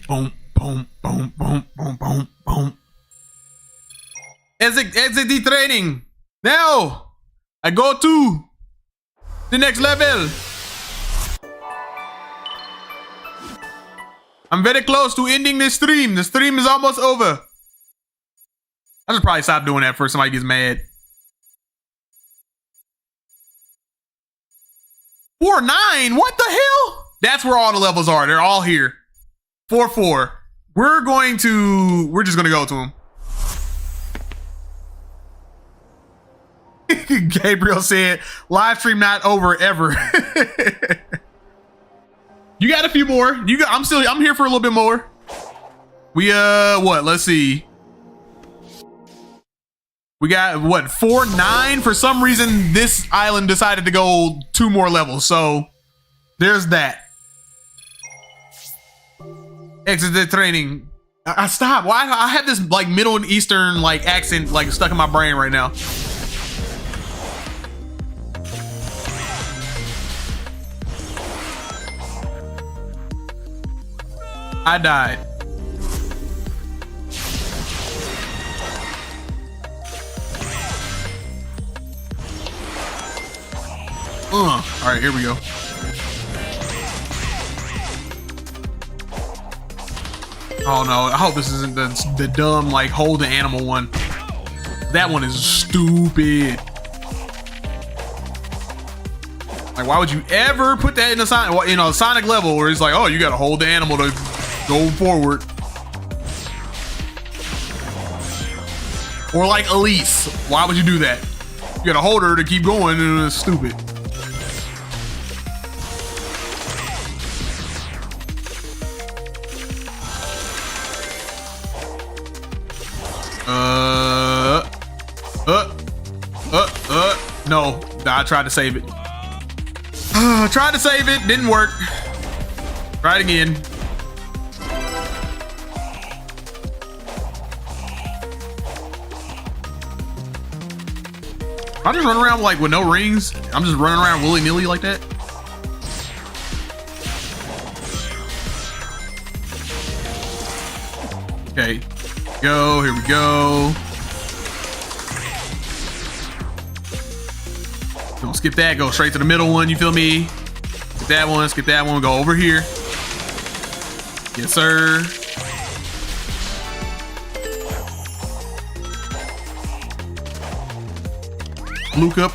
Boom, boom, boom, boom, boom, boom, boom. Exit the training. Now, I go to the next level. I'm very close to ending this stream. The stream is almost over. I should probably stop doing that before somebody gets mad. 4-9? What the hell? That's where all the levels are. They're all here. 4-4. We're just gonna go to him. Gabriel said, live stream not over ever. You got a few more. I'm here for a little bit more. We what? Let's see. We got what, 4-9? For some reason, this island decided to go 2 more levels. So there's that. Exit the training. I stop. Why? I have this like Middle Eastern like accent like stuck in my brain right now. I died. All right, here we go. Oh no, I hope this isn't the dumb like hold the animal one. That one is stupid. Like, why would you ever put that in a Sonic level where it's like, oh, you gotta hold the animal to go forward? Or like Elise, why would you do that? You gotta hold her to keep going, and it's stupid. No, I tried to save it. Tried to save it, didn't work. Try it again. I just run around like with no rings. I'm just running around willy-nilly like that. Okay, go, here we go. Don't skip that, go straight to the middle one, you feel me? Skip that one, go over here. Yes, sir. Luke up.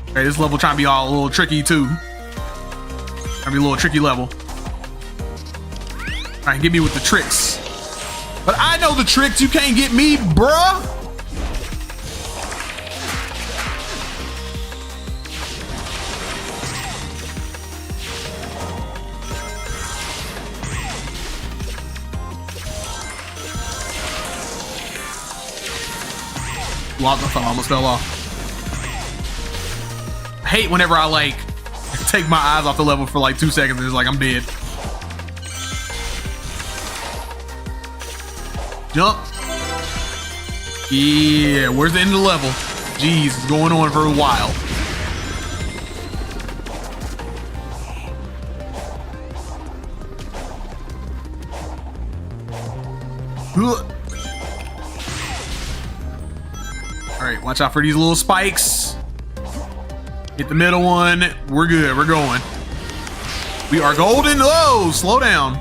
Okay, this level trying to be all a little tricky too. Trying to be a little tricky level. Trying to get me with the tricks. But I know the tricks, you can't get me, bruh. I almost fell off. I hate whenever I like take my eyes off the level for like 2 seconds and it's like I'm dead. Jump. Yeah, where's the end of the level? Jeez, it's going on for a while. All right, watch out for these little spikes. Hit the middle one. We're good. We're going. We are golden. Oh, slow down.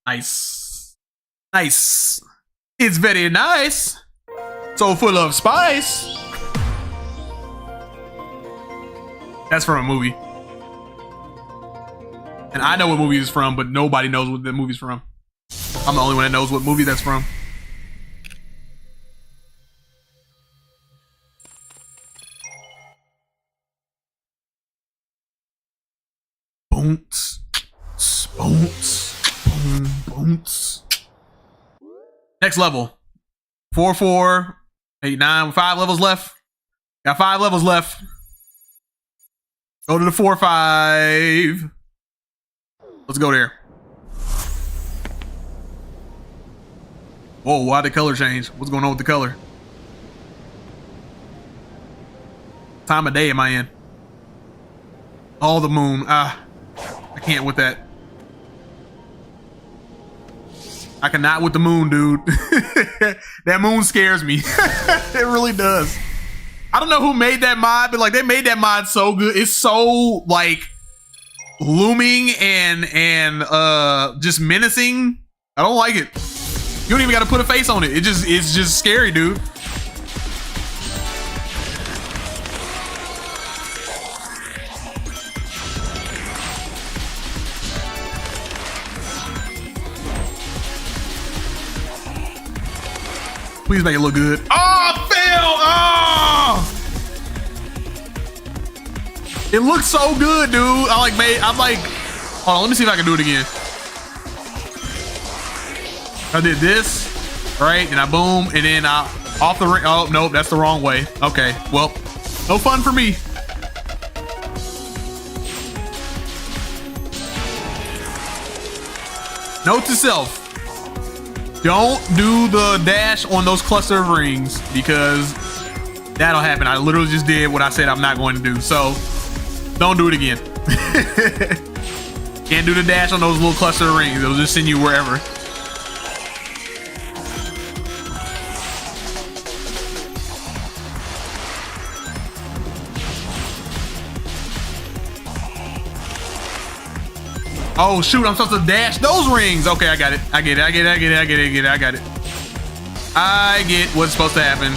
Nice. Nice. It's very nice. So full of spice. That's from a movie. And I know what movie it's from, but nobody knows what the movie's from. I'm the only one that knows what movie that's from. Bounce. Bounce. Bounce. Next level. 4, 4, 8, 9. 5 levels left. Got 5 levels left. Go to the 4, 5. Let's go there. Whoa, why'd the color change? What's going on with the color? Time of day am I in? Oh, the moon. I can't with that. I cannot with the moon, dude. That moon scares me. It really does. I don't know who made that mod, but like they made that mod so good. It's so like looming and just menacing. I don't like it. You don't even got to put a face on it. It's just scary, dude. Please make it look good. Oh, fail! Oh! It looks so good, dude. I'm like, hold on, let me see if I can do it again. I did this, right? And I boom, and then I off the ring. Oh, nope, that's the wrong way. Okay, well, no fun for me. Note to self. Don't do the dash on those cluster of rings because that'll happen. I literally just did what I said I'm not going to do. So don't do it again. Can't do the dash on those little cluster of rings. It'll just send you wherever. Oh shoot, I'm supposed to dash those rings. Okay, I got it. I get it. I get it. I get it. I get it. I get it. I got it. I get what's supposed to happen.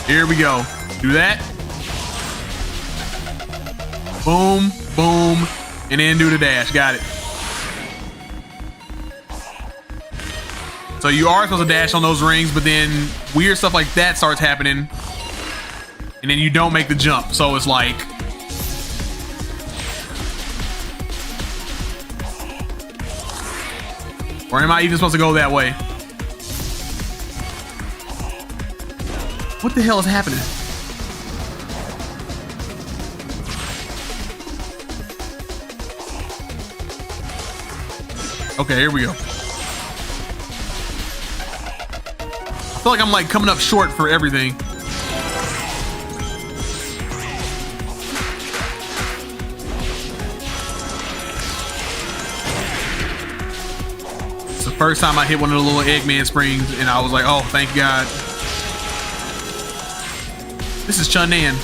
Here we go. Do that. Boom, boom, and then do the dash. Got it. So you are supposed to dash on those rings, but then weird stuff like that starts happening. And then you don't make the jump. So it's like... Or am I even supposed to go that way? What the hell is happening? Okay, here we go. I feel like I'm like coming up short for everything. It's the first time I hit one of the little Eggman springs and I was like, oh, thank God. This is Chun-Nan.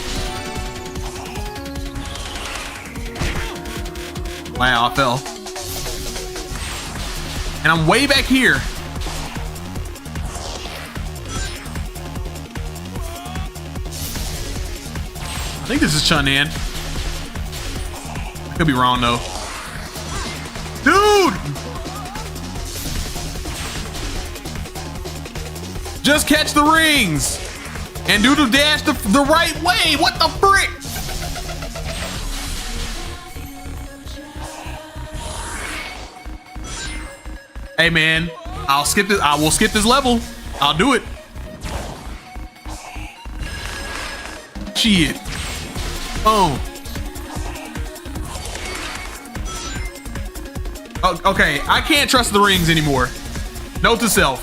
Wow, I fell. And I'm way back here. I think this is Chun-Nan. I could be wrong though. Dude! Just catch the rings and do the dash the right way. What the frick? Hey man, I'll skip this. I will skip this level. I'll do it. Shit. Oh. Okay, I can't trust the rings anymore. Note to self.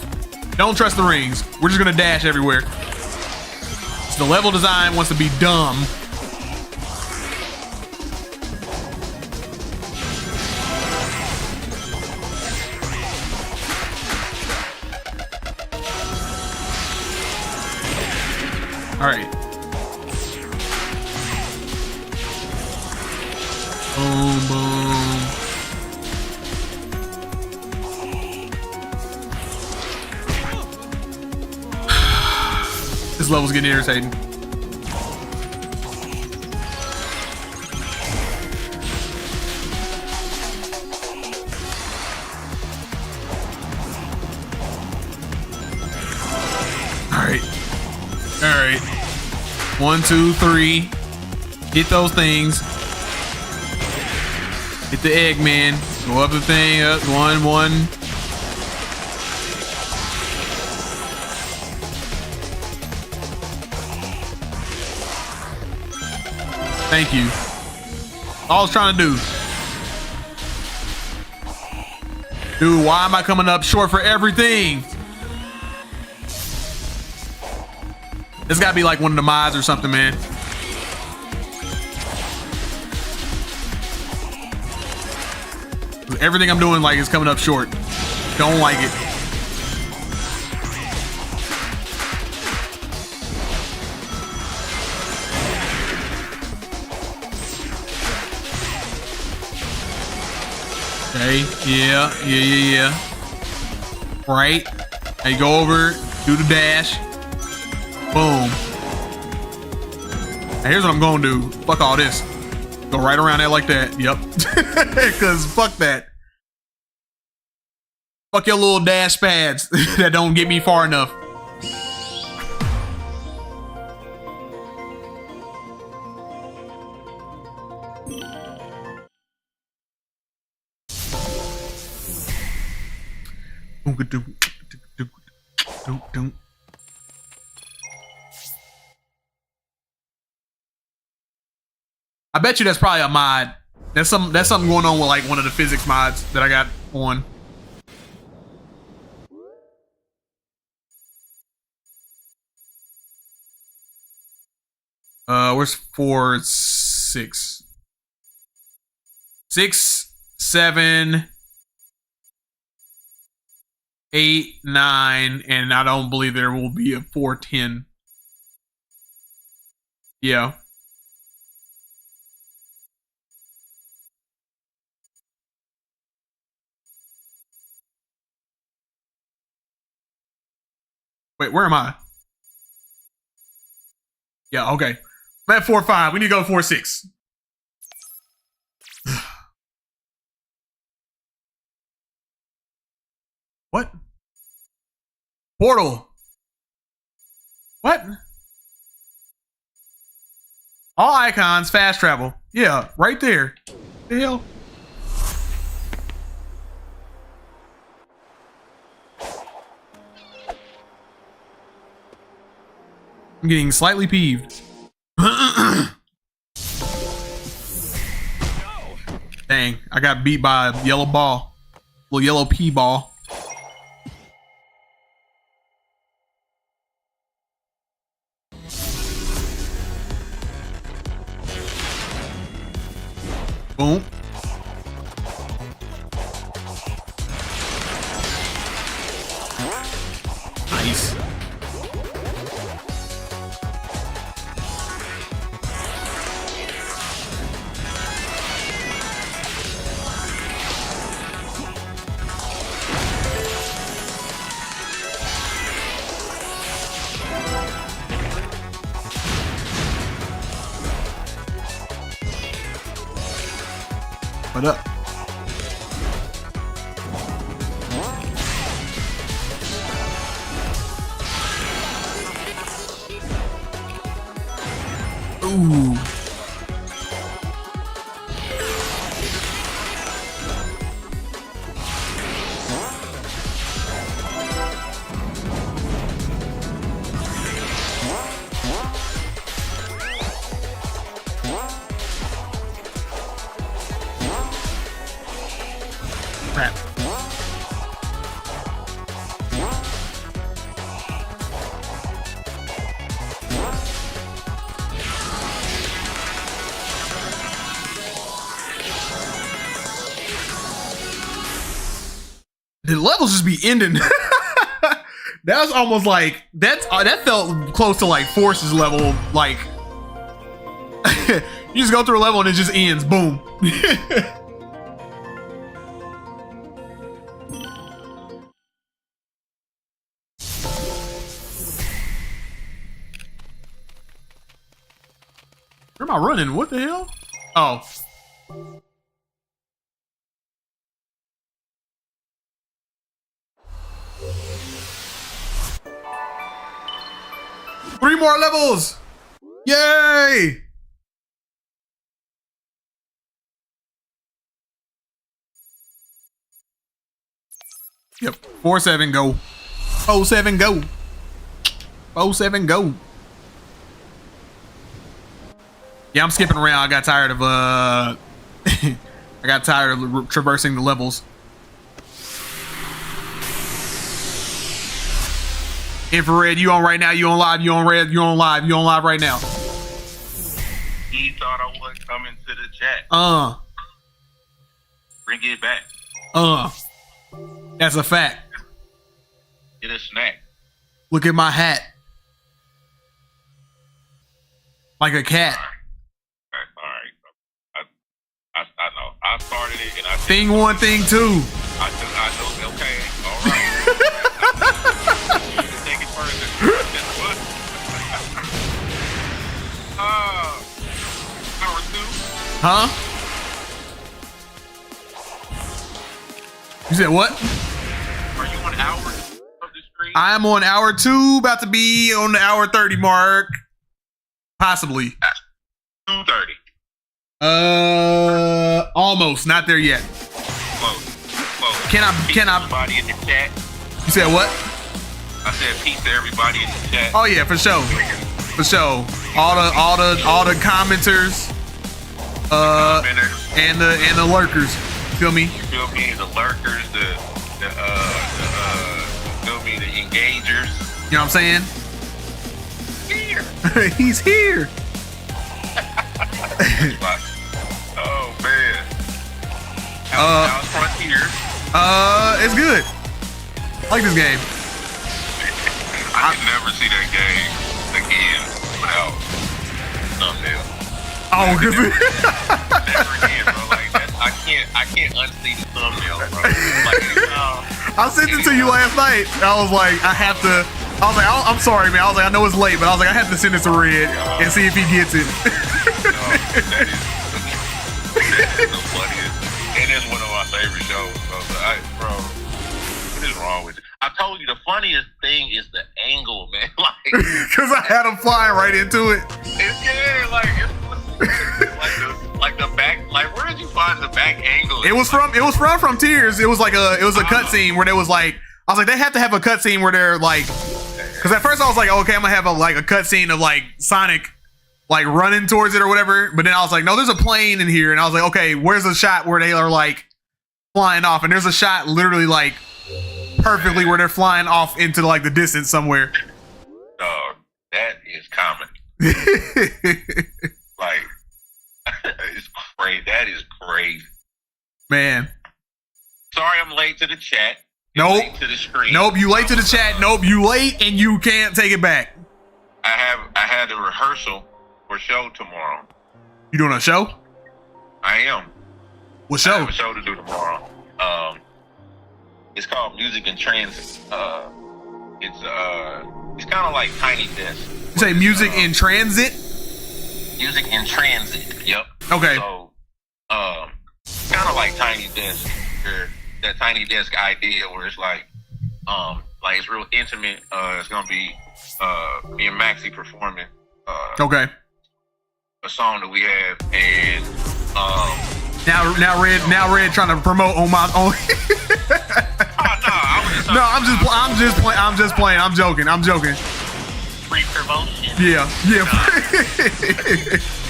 Don't trust the rings. We're just gonna dash everywhere. So the level design wants to be dumb. All right. Boom, boom. This level's getting irritating. All right. All right. 1, 2, 3. Hit those things. Hit the Eggman. Go up the thing. Up. 1, 1. Thank you. All I was trying to do. Dude, why am I coming up short for everything? This gotta be like one of the mods or something, man. Everything I'm doing like is coming up short. Don't like it. Okay, yeah. Right. Now you go over, do the dash. Boom. Now here's what I'm gonna do. Fuck all this. Go right around there like that. Yep. Cause fuck that. Fuck your little dash pads that don't get me far enough. I bet you that's probably a mod. That's something going on with like one of the physics mods that I got on. Where's 4, 6, 6, 7, 8, 9, and I don't believe there will be a 4, 10. Yeah. Wait, where am I? Yeah, okay. I'm at 4-5. We need to go 4-6. What? Portal. What? All icons, fast travel. Yeah, right there. The hell? I'm getting slightly peeved. Dang, I got beat by a yellow ball. Little yellow pea ball. Boom. Nice. What up? Ooh. Crap. The levels just be ending. That was almost like that felt close to like Force's level. Like you just go through a level and it just ends. Boom. Where am I running? What the hell? Oh. Three more levels! Yay! Yep. 4-7 go. 4-7 go. 4-7 go. Yeah, I'm skipping around. I got tired of I got tired of traversing the levels. Infrared, you on right now? You on live? You on red? You on live? You on live right now? He thought I wasn't coming to the chat. Bring it back. That's a fact. Get a snack. Look at my hat. Like a cat. All right. I know. I started it and I said, Thing one, thing two. I know. Okay. All right. You can take it further. What? Hour 2. Huh? You said what? Are you on hour of the stream? I'm on hour 2, about to be on the hour 30 mark. Possibly. 2:30. Almost. Not there yet. Close. Can I? Everybody in the chat. You said what? I said peace to everybody in the chat. Oh yeah, for sure. For sure. All the commenters, and the lurkers. Feel me? You feel me? The lurkers, feel me? The engagers. You know what I'm saying? Here. He's here. Oh man. How's Frontier? It's good. I like this game. I can never see that game again without thumbnail. Oh, never again, bro. Like I can't unsee the thumbnail, bro. Like, I sent it to you last night. I was like, I'm sorry, man. I was like, I know it's late, but I was like, I have to send it to Red and see if he gets it. That is the funniest. And it's one of my favorite shows. Bro, what is wrong with it? I told you the funniest thing is the angle, man. Like, because I had him flying right into it. Like the back. Like, where did you find the back angle? It was from Frontiers. It was like a cutscene where there was like, I was like, they have to have a cutscene where they're like, because at first I was like, okay, I'm gonna have a cutscene of like Sonic like running towards it or whatever. But then I was like, no, there's a plane in here, and I was like, okay, where's the shot where they are like flying off? And there's a shot literally like perfectly where they're flying off into like the distance somewhere. Dog, that is common. Like, it's crazy. That is crazy, man. Sorry, I'm late to the chat. Nope. Late to the stream. Nope. You late to the chat. Nope. You late and you can't take it back. I had a rehearsal for show tomorrow. You doing a show? I am. What show? I have a show to do tomorrow. It's called Music in Transit. It's kind of like Tiny Desk. You say Music in Transit? Music in Transit. Yep. Okay. So, kind of like Tiny Desk. That Tiny Desk idea where it's like it's real intimate. It's gonna be me and Maxie performing. Okay. A song that we have, and now Red trying to promote on my own. No, I'm just playing. I'm joking. Free promotion. Yeah.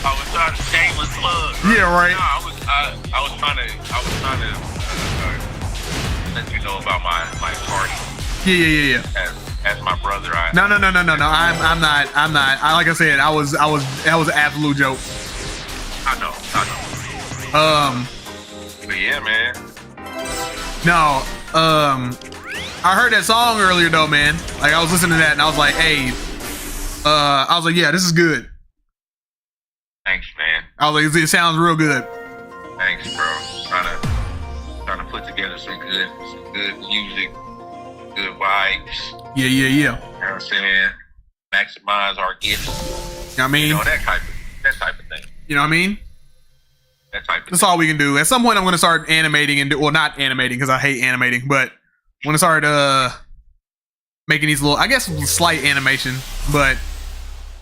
I was trying to shameless plug. Right? Yeah, right. No, I was trying to let you know about my party. Yeah. As my brother, No. I'm not. Like I said, that was an absolute joke. I know. But yeah, man. No. I heard that song earlier though, man. Like I was listening to that and I was like, hey. I was like, yeah, this is good. Thanks, man. I was like, it sounds real good. Thanks, bro. Trying to put together some good music, good vibes. Yeah. You know what I'm saying? Maximize our gifts. You know what I mean? You know, that type of thing. You know what I mean? That type of That's thing. all we can do. At some point, I'm going to start animating and not animating because I hate animating, but I'm going to start making these little, I guess, slight animation, but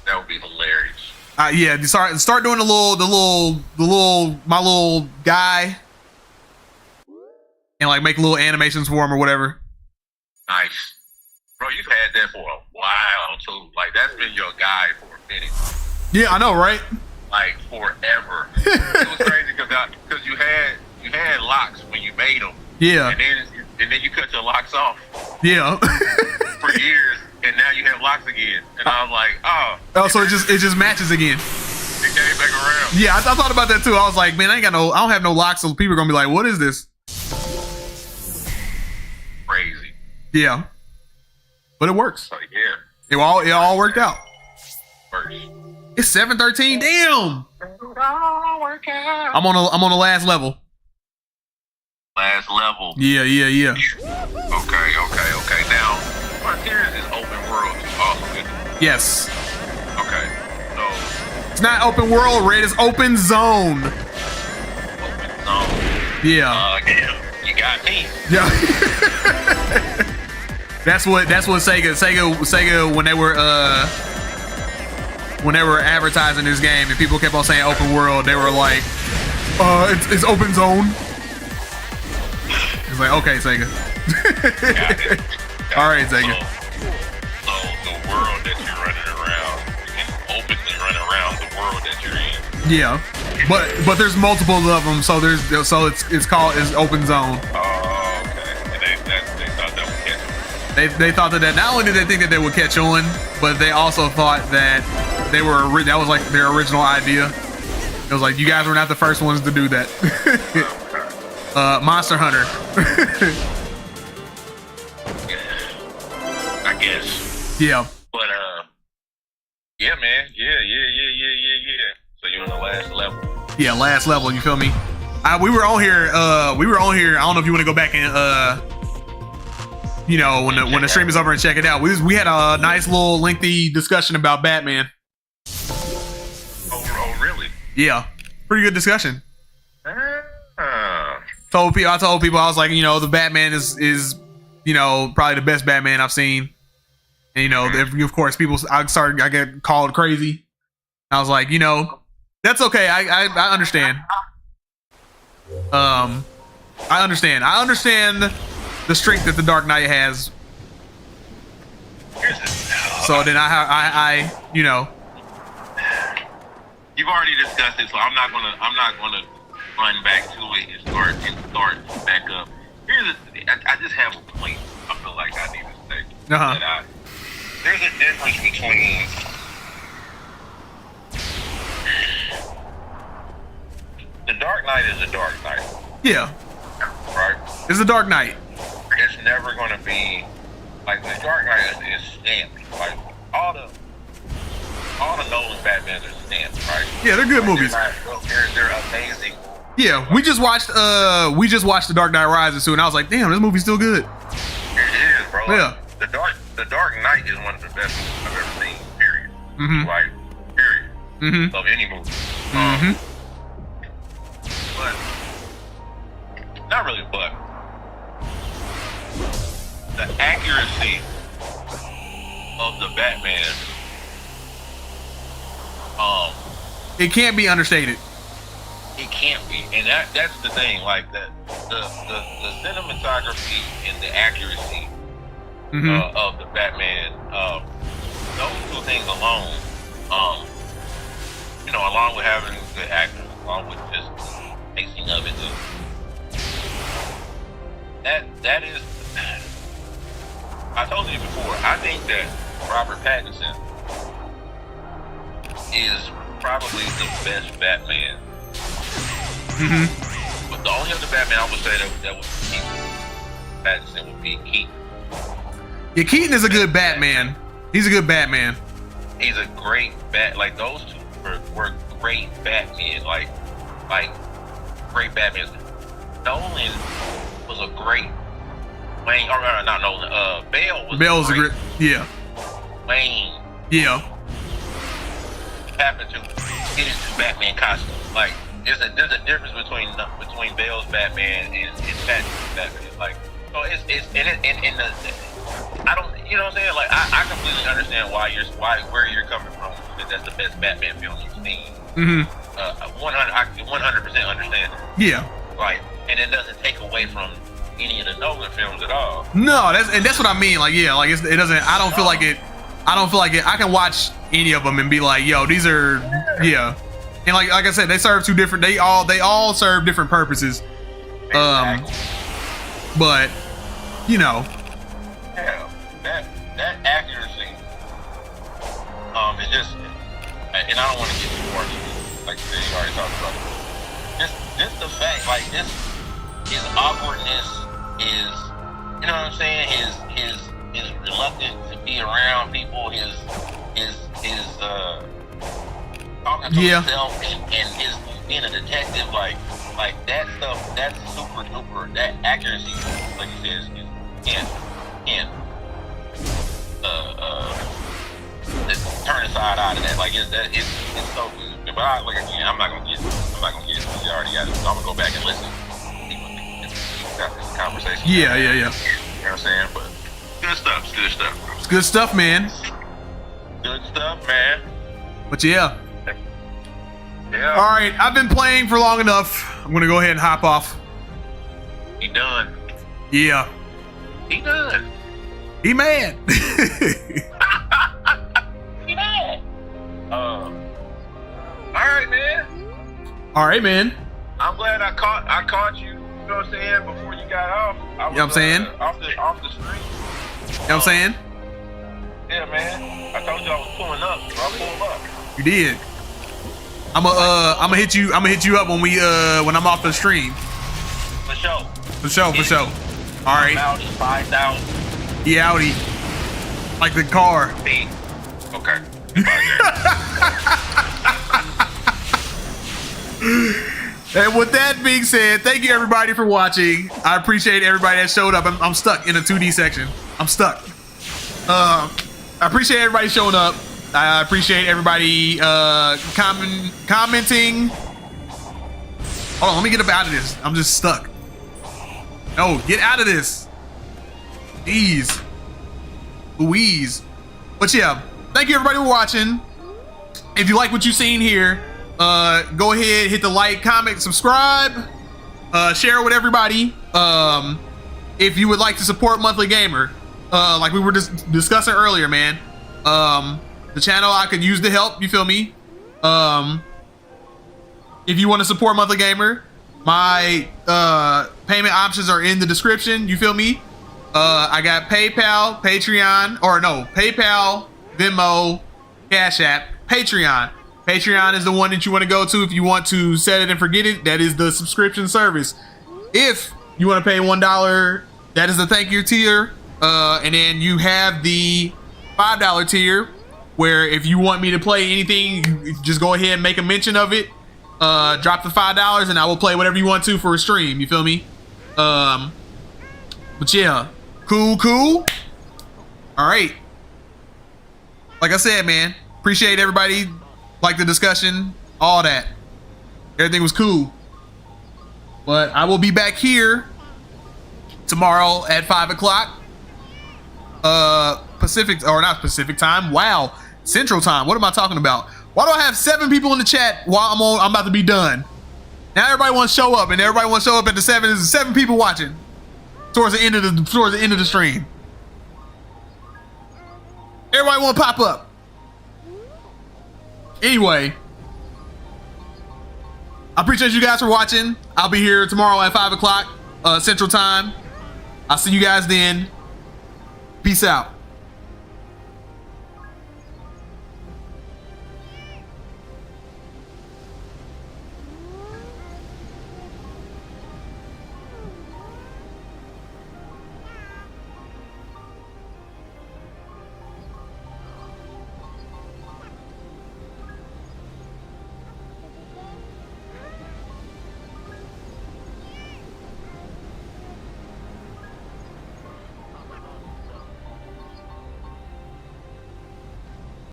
that would be hilarious. Yeah, start doing my little guy, and like make little animations for him or whatever. Nice, bro. You've had that for a while too. Like that's been your guy for a minute. Yeah, I know, right? Like forever. It was crazy because you had locks when you made them. Yeah. And then you cut your locks off. Yeah. For years, and now you have locks again. And I was like, oh, so it just matches again. It came back around. Yeah, I thought about that too. I was like, man, I don't have no locks, so people are gonna be like, what is this? Crazy. Yeah. But it works. So yeah. It all worked out. Works. It's 7:13. Damn. I'm on the last level. Last level. Yeah. Okay. Now, Frontiers is open world. Awesome. Yes. Okay. So it's not open world, Red. It's open zone. Open zone. Yeah. You got me. Yeah. That's what Sega when they were advertising this game and people kept on saying open world, they were like, it's open zone. It's like, okay, Sega. Got it. All right, Sega. So the world that you're running around, you can openly run around the world that you're in. Yeah, but there's multiple of them, so it's open zone. Oh, okay. And they thought that would catch on. They thought that not only did they think that they would catch on, but they also thought that that was like their original idea. It was like, you guys were not the first ones to do that. Monster Hunter. I guess. Yeah. But yeah, man. Yeah. last level. Yeah, last level. You feel me? We were on here. I don't know if you want to go back and when the stream is over and check it out. We had a nice little lengthy discussion about Batman. Oh really? Yeah, pretty good discussion. Uh, I told people, I was like, the Batman is probably the best Batman I've seen. And of course, I get called crazy. I was like, that's okay. I understand. I understand. I understand the strength that the Dark Knight has. So then I You've already discussed it, so I'm not gonna run back to it and start back up. I just have a point. I feel like I need to say that there's a difference between the Dark Knight is a Dark Knight. Yeah. Right? It's a Dark Knight. It's never gonna be like the Dark Knight is stamped. Like all the Nolan Batmans are stamped, right? Yeah, they're good movies. They're amazing. Yeah, we just watched The Dark Knight Rises too, and I was like, damn, this movie's still good. It is, bro. Yeah. The Dark Knight is one of the best movies I've ever seen. Period. Mm-hmm. Like, period. Mm-hmm. Of any movie. But not really, but the accuracy of the Batman, it can't be understated. it can't be, and that's the thing. Like the cinematography and the accuracy of the Batman, those two things alone, along with having good actors, along with just pacing of it, that is. I told you before. I think that Robert Pattinson is probably the best Batman. But the only other Batman I would say that would keep Pattinson would be Keaton. Yeah, Keaton is a good Batman. He's a good Batman. He's a great like those two were great Batman, like great Batman. Nolan was a great Wayne, or not Nolan. Bale's a great. Yeah. Wayne. Yeah. Happened to get into Batman costume. Like there's a difference between Bale's Batman and Pattinson's Batman. Like so it's I don't, you know what I'm saying? Like I completely understand where you're coming from. Because that's the best Batman film you've seen. 100% understand that. Yeah. Like, and it doesn't take away from any of the Nolan films at all. No, that's what I mean. Like, yeah, like it doesn't. I don't feel like it. I can watch any of them and be like, yo, these are yeah. And like I said, they serve two different. They all serve different purposes. Exactly. But yeah, that accuracy is just, and I don't want to get too far, like you said, you already talked about it. Just the fact, like his awkwardness is, you know what I'm saying? His reluctance to be around people, his talking to himself and his being a detective, like that stuff, that's super duper. That accuracy, like you said, can't turn aside out of that. Like it's so good. But I'm not gonna get into it. You already got it. So I'm gonna go back and listen. Got this conversation. Yeah. You know what I'm saying? But good stuff. It's good stuff. It's good stuff, man. Good stuff, man. But yeah. Yeah. All right, I've been playing for long enough. I'm gonna go ahead and hop off. He done. Yeah. He done. He mad. He mad. All right, man. All right, man. I'm glad I caught you. You know what I'm saying? Before you got off. You know what I'm saying? Off the street. You know what I'm saying? Yeah, man. I told you I was pulling up. So I pulled up. You did. I'm gonna hit you up when I'm off the stream. For sure. For sure. All right. Audi 5,000. Yeah, Audi. Like the car. Okay. And with that being said, thank you everybody for watching. I appreciate everybody that showed up. I'm stuck in the 2D section. I'm stuck. I appreciate everybody showing up. I appreciate everybody commenting. Hold on, let me get up out of this. I'm just stuck. No, get out of this. Jeez. Louise. But yeah, thank you everybody for watching. If you like what you've seen here, go ahead, hit the like, comment, subscribe, share with everybody. If you would like to support Monthly Gamer, like we were just discussing earlier, man, the channel, I could use the help, you feel me? If you want to support Monthly Gamer, my payment options are in the description, you feel me? I got PayPal, Patreon, or no, PayPal, Venmo, Cash App, Patreon. Patreon is the one that you want to go to if you want to set it and forget it. That is the subscription service. If you want to pay $1, that is the thank you tier. And then you have the $5 tier, where if you want me to play anything, you just go ahead and make a mention of it. Drop the $5 and I will play whatever you want to for a stream. You feel me? But yeah, cool. All right. Like I said, man, appreciate everybody. Like the discussion, all that. Everything was cool. But I will be back here tomorrow at 5 o'clock. Pacific, or not Pacific time. Wow. Central time. What am I talking about? Why do I have 7 people in the chat while I'm about to be done? Now everybody wants to show up, and everybody wants to show up at the 7. There's 7 people watching towards the end of the stream. Everybody want to pop up. Anyway, I appreciate you guys for watching. I'll be here tomorrow at 5 o'clock Central time. I'll see you guys then. Peace out.